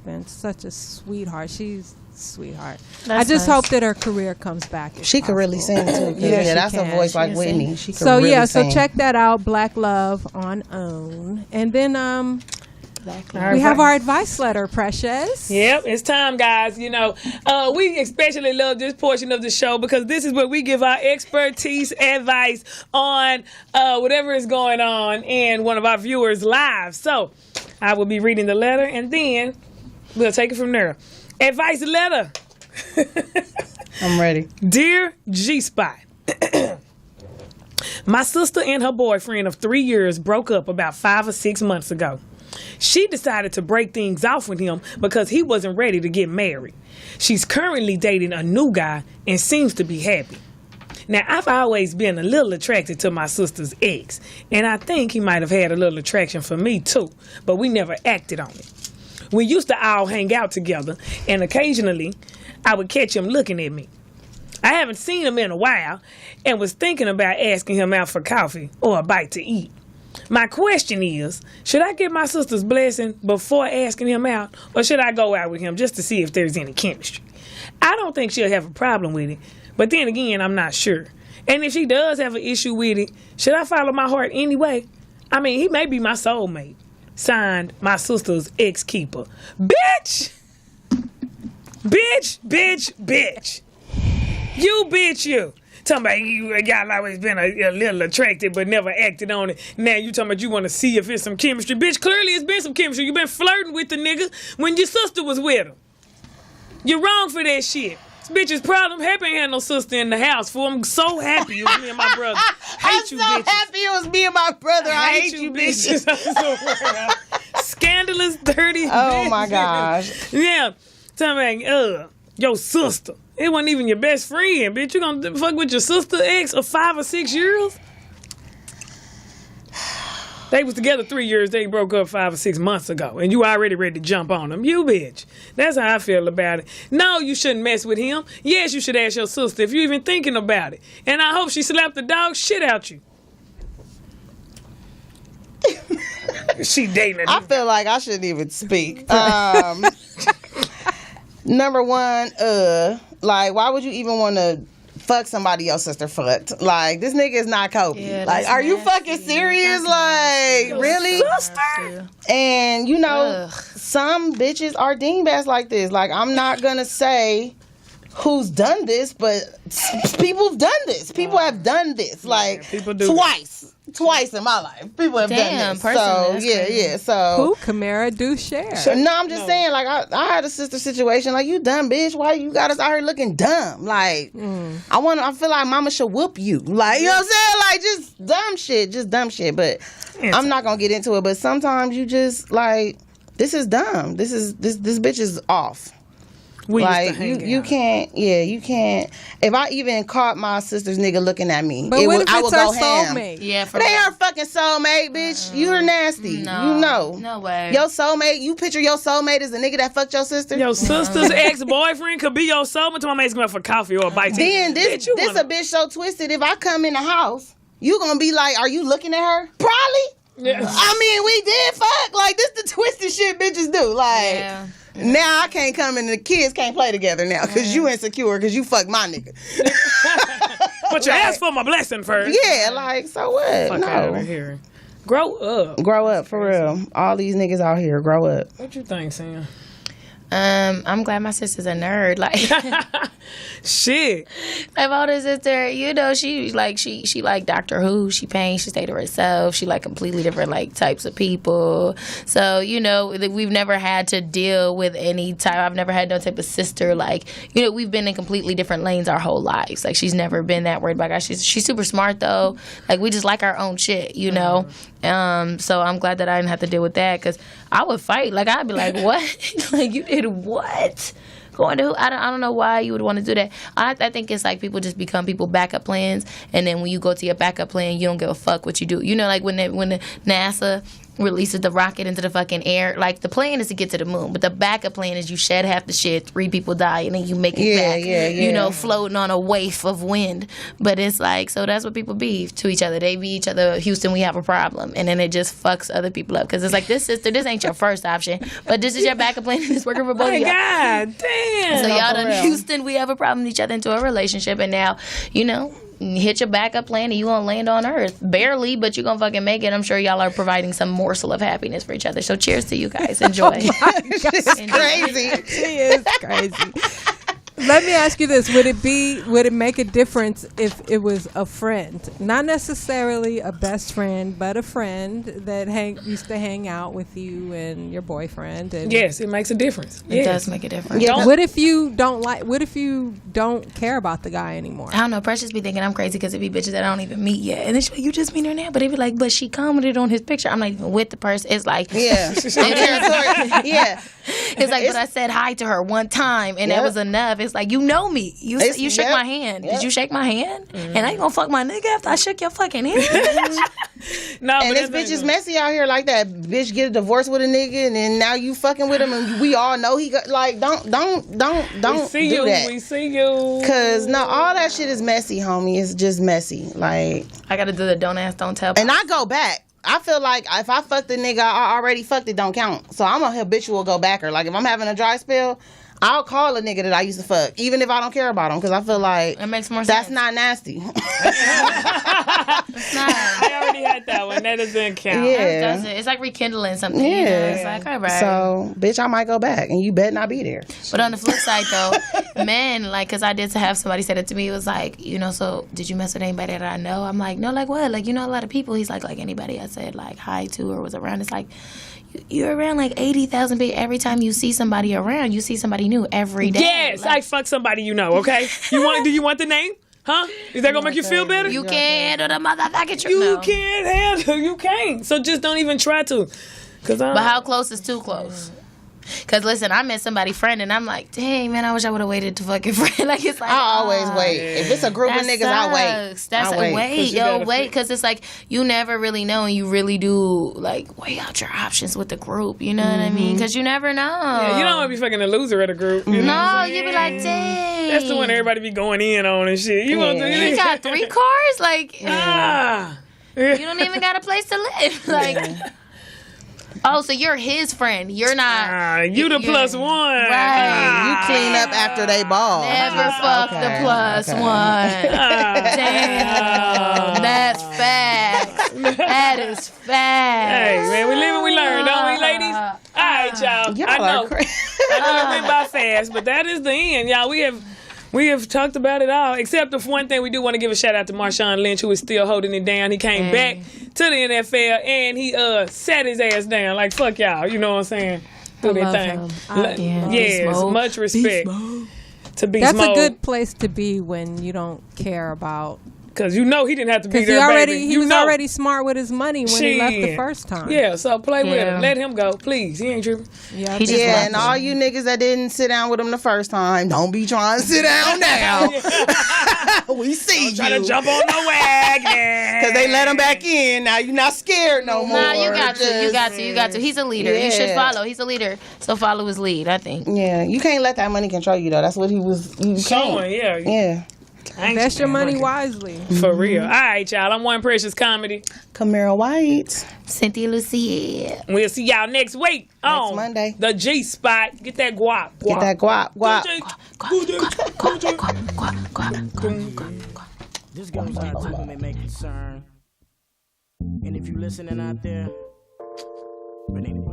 been such a sweetheart. She's a sweetheart. I just hope that her career comes back. She could really sing, too. Yeah, that's a voice like Whitney. She could so, really yeah, sing. so check that out, Black Love on OWN. And then... we have our advice letter, Precious. Yep, it's time, guys. You know, we especially love this portion of the show because this is where we give our expertise advice on whatever is going on in one of our viewers' lives. So I will be reading the letter, and then we'll take it from there. Advice letter. I'm ready. Dear G-Spot, my sister and her boyfriend of 3 years broke up about 5 or 6 months ago. She decided to break things off with him because he wasn't ready to get married. She's currently dating a new guy and seems to be happy. Now, I've always been a little attracted to my sister's ex, and I think he might have had a little attraction for me too, but we never acted on it. We used to all hang out together, and occasionally I would catch him looking at me. I haven't seen him in a while and was thinking about asking him out for coffee or a bite to eat. My question is, should I get my sister's blessing before asking him out, or should I go out with him just to see if there's any chemistry? I don't think she'll have a problem with it, but then again, I'm not sure. And if she does have an issue with it, should I follow my heart anyway? I mean, he may be my soulmate. Signed, my sister's ex-keeper. Bitch! Bitch, bitch, bitch. You bitch you. Talking about y'all always been a little attracted but never acted on it. Now you talking about you want to see if it's some chemistry. Bitch, clearly it's been some chemistry. You been flirting with the nigga when your sister was with him. You're wrong for that shit. This bitch's problem. Happy ain't had no sister in the house. Fool, I'm so happy it was me and my brother. I'm so happy it was me and my brother. I hate you bitches. Scandalous, dirty Oh bitches. my gosh. Yeah. Talking about, your sister. It wasn't even your best friend, bitch. You gonna fuck with your sister ex of 5 or 6 years? They was together 3 years. They broke up 5 or 6 months ago, and you already ready to jump on them. You bitch. That's how I feel about it. No, you shouldn't mess with him. Yes, you should ask your sister if you're even thinking about it. And I hope she slapped the dog shit out you. She dating. I feel like I shouldn't even speak. Number one, like, why would you even want to fuck somebody your sister fucked? Like, this nigga is not Kobe. Yeah, like, are you fucking serious? Like, really? Sister? And, you know, some bitches are dingbats like this. Like, I'm not going to say who's done this, but people have done this. People have done this. Like, people do twice in my life. People have done this. So, yeah. So, Who? Kamira do share. no, I'm just saying, like, I had a sister situation. Like, you dumb bitch. Why you got us out here looking dumb? Like, I feel like mama should whoop you. Like, you know what I'm saying? Like, just dumb shit. But I'm not gonna get into it. But sometimes you just like, this is dumb. This bitch is off. Like, you can't. If I even caught my sister's nigga looking at me, But what if I it's would her go ham. soulmate? Yeah, for They are fucking soulmate, bitch. You're nasty. No. You know. No way. Your soulmate, you picture your soulmate as the nigga that fucked your sister? Your sister's ex-boyfriend could be your soulmate. Tomorrow asking her for coffee or a bite to eat. Then this a bitch so twisted. If I come in the house, you gonna be like, are you looking at her? Probably. Yeah. I mean, we did fuck. Like, this the twisted shit bitches do. Like, Yeah. now I can't come and the kids can't play together now because you insecure because you fucked my nigga. But you asked for my blessing first. Yeah, like, so what? Fuck out of here. Grow up. Grow up, for real. All these niggas out here, grow up. What you think, Sam? I'm glad my sister's a nerd. Like, Shit. my older sister, you know, she like Doctor Who. She paints. She stayed to herself. She like completely different like types of people. So, you know, we've never had to deal with any type. I've never had no type of sister. Like, you know, we've been in completely different lanes our whole lives. Like, she's never been that worried about God. She's super smart though. Like, we just like our own shit, you know. So I'm glad that I didn't have to deal with that because I would fight. Like, I'd be like, what? Like, you did what? Going to who? I don't know why you would want to do that. I think it's like people just become people backup plans, and then when you go to your backup plan, you don't give a fuck what you do. You know, like when the NASA releases the rocket into the fucking air, like the plan is to get to the moon, but the backup plan is you shed half the shit, 3 people die, and then you make it back. You know, floating on a waif of wind. But it's like, so that's what people be to each other. They be each other, Houston, we have a problem, and then it just fucks other people up because it's like, this sister, this ain't your first option, but this is your backup plan, and it's working for both of y'all. God damn. So y'all done Houston, we have a problem with each other into a relationship, and now, you know, hit your backup plan and you gonna land on earth. Barely, but you gonna fucking make it. I'm sure y'all are providing some morsel of happiness for each other. So cheers to you guys. Enjoy. She's crazy. She is crazy. Let me ask you this: would it make a difference if it was a friend, not necessarily a best friend, but a friend that used to hang out with you and your boyfriend? And yes, it makes a difference. It does make a difference. Yeah. What if you don't care about the guy anymore? I don't know. Precious be thinking I'm crazy because it be bitches that I don't even meet yet, and then she's like, "You just meet her now," but they be like, "But she commented on his picture." I'm not even with the person. It's like, yeah. It's like, but I said hi to her one time, and that was enough. It's like, you know me. You shook my hand. Did you shake my hand? And I ain't gonna fuck my nigga after I shook your fucking hand. No, and this bitch is messy out here like that. Bitch get a divorce with a nigga, and then now you fucking with him, and we all know he got like don't do that. We see you. Cause no, all that shit is messy, homie. It's just messy. Like, I gotta do the don't ask, don't tell. And I go back. I feel like if I fucked the nigga I already fucked, it don't count. So I'm a habitual go backer. Like, if I'm having a dry spell, I'll call a nigga that I used to fuck, even if I don't care about him, because I feel like it makes more that's sense. not nasty. It's not. I already had that one. That doesn't count. Yeah. It's like rekindling something. Yeah. You know? It's like, all right. So, bitch, I might go back, and you better not be there. But on the flip side, though, men, like, because I did have somebody say that to me, it was like, you know, so did you mess with anybody that I know? I'm like, no, like what? Like, you know, a lot of people. He's like anybody I said, like, hi to or was around. It's like, you're around like 80,000 people. Every time you see somebody around, you see somebody new every day. Yes, like, I fuck somebody you know, okay? Do you want the name? Huh? Is that gonna make you feel better? You can't handle the motherfucking truth. You can't handle. You can't. So just don't even try to. But how close is too close? Because listen, I met somebody friend, and I'm like, dang man, I wish I would have waited to fucking friend. Like, it's like, I always wait. If it's a group of niggas, I wait. That's wait, because it's like you never really know, and you really do like weigh out your options with the group. You know what I mean? Because you never know. Yeah, you don't want to be fucking a loser at a group. You know you be like, dang. That's the one everybody be going in on and shit. You want to? He got 3 cars, like you don't even got a place to live, like. Oh, so you're his friend. You're not. You the plus one. Right. You clean up after they ball. Never fuck the plus one. Damn. That's facts. That is facts. Hey, man, we live and we learn, don't we, ladies? All right, y'all. Y'all I know. are crazy. I know it went by fast, but that is the end, y'all. We have talked about it all, except for one thing. We do want to give a shout out to Marshawn Lynch, who is still holding it down. He came back to the NFL, and he sat his ass down. Like, fuck y'all. You know what I'm saying? Do their thing. Yes, much respect to Beast That's Mode. a good place to be when you don't care about. Because you know he didn't have to be there, baby. He was already smart with his money when he left the first time. Yeah, so play with him. Let him go, please. He ain't tripping. Yeah, and all you niggas that didn't sit down with him the first time, don't be trying to sit down now. We see you. Trying to jump on the wagon. Because they let him back in. Now you're not scared no more. Nah, you got to. He's a leader. Yeah. You should follow. He's a leader. So follow his lead, I think. Yeah, you can't let that money control you, though. That's what he was showing. Yeah. Invest your money wisely. For real. All right, y'all. I'm One Precious Comedy. Kamira White. Cynthia Luciette. We'll see y'all next week on Monday. The G Spot. Get that guap. Get that guap. This goes out to women may concern. And if you listening out there, but anyway.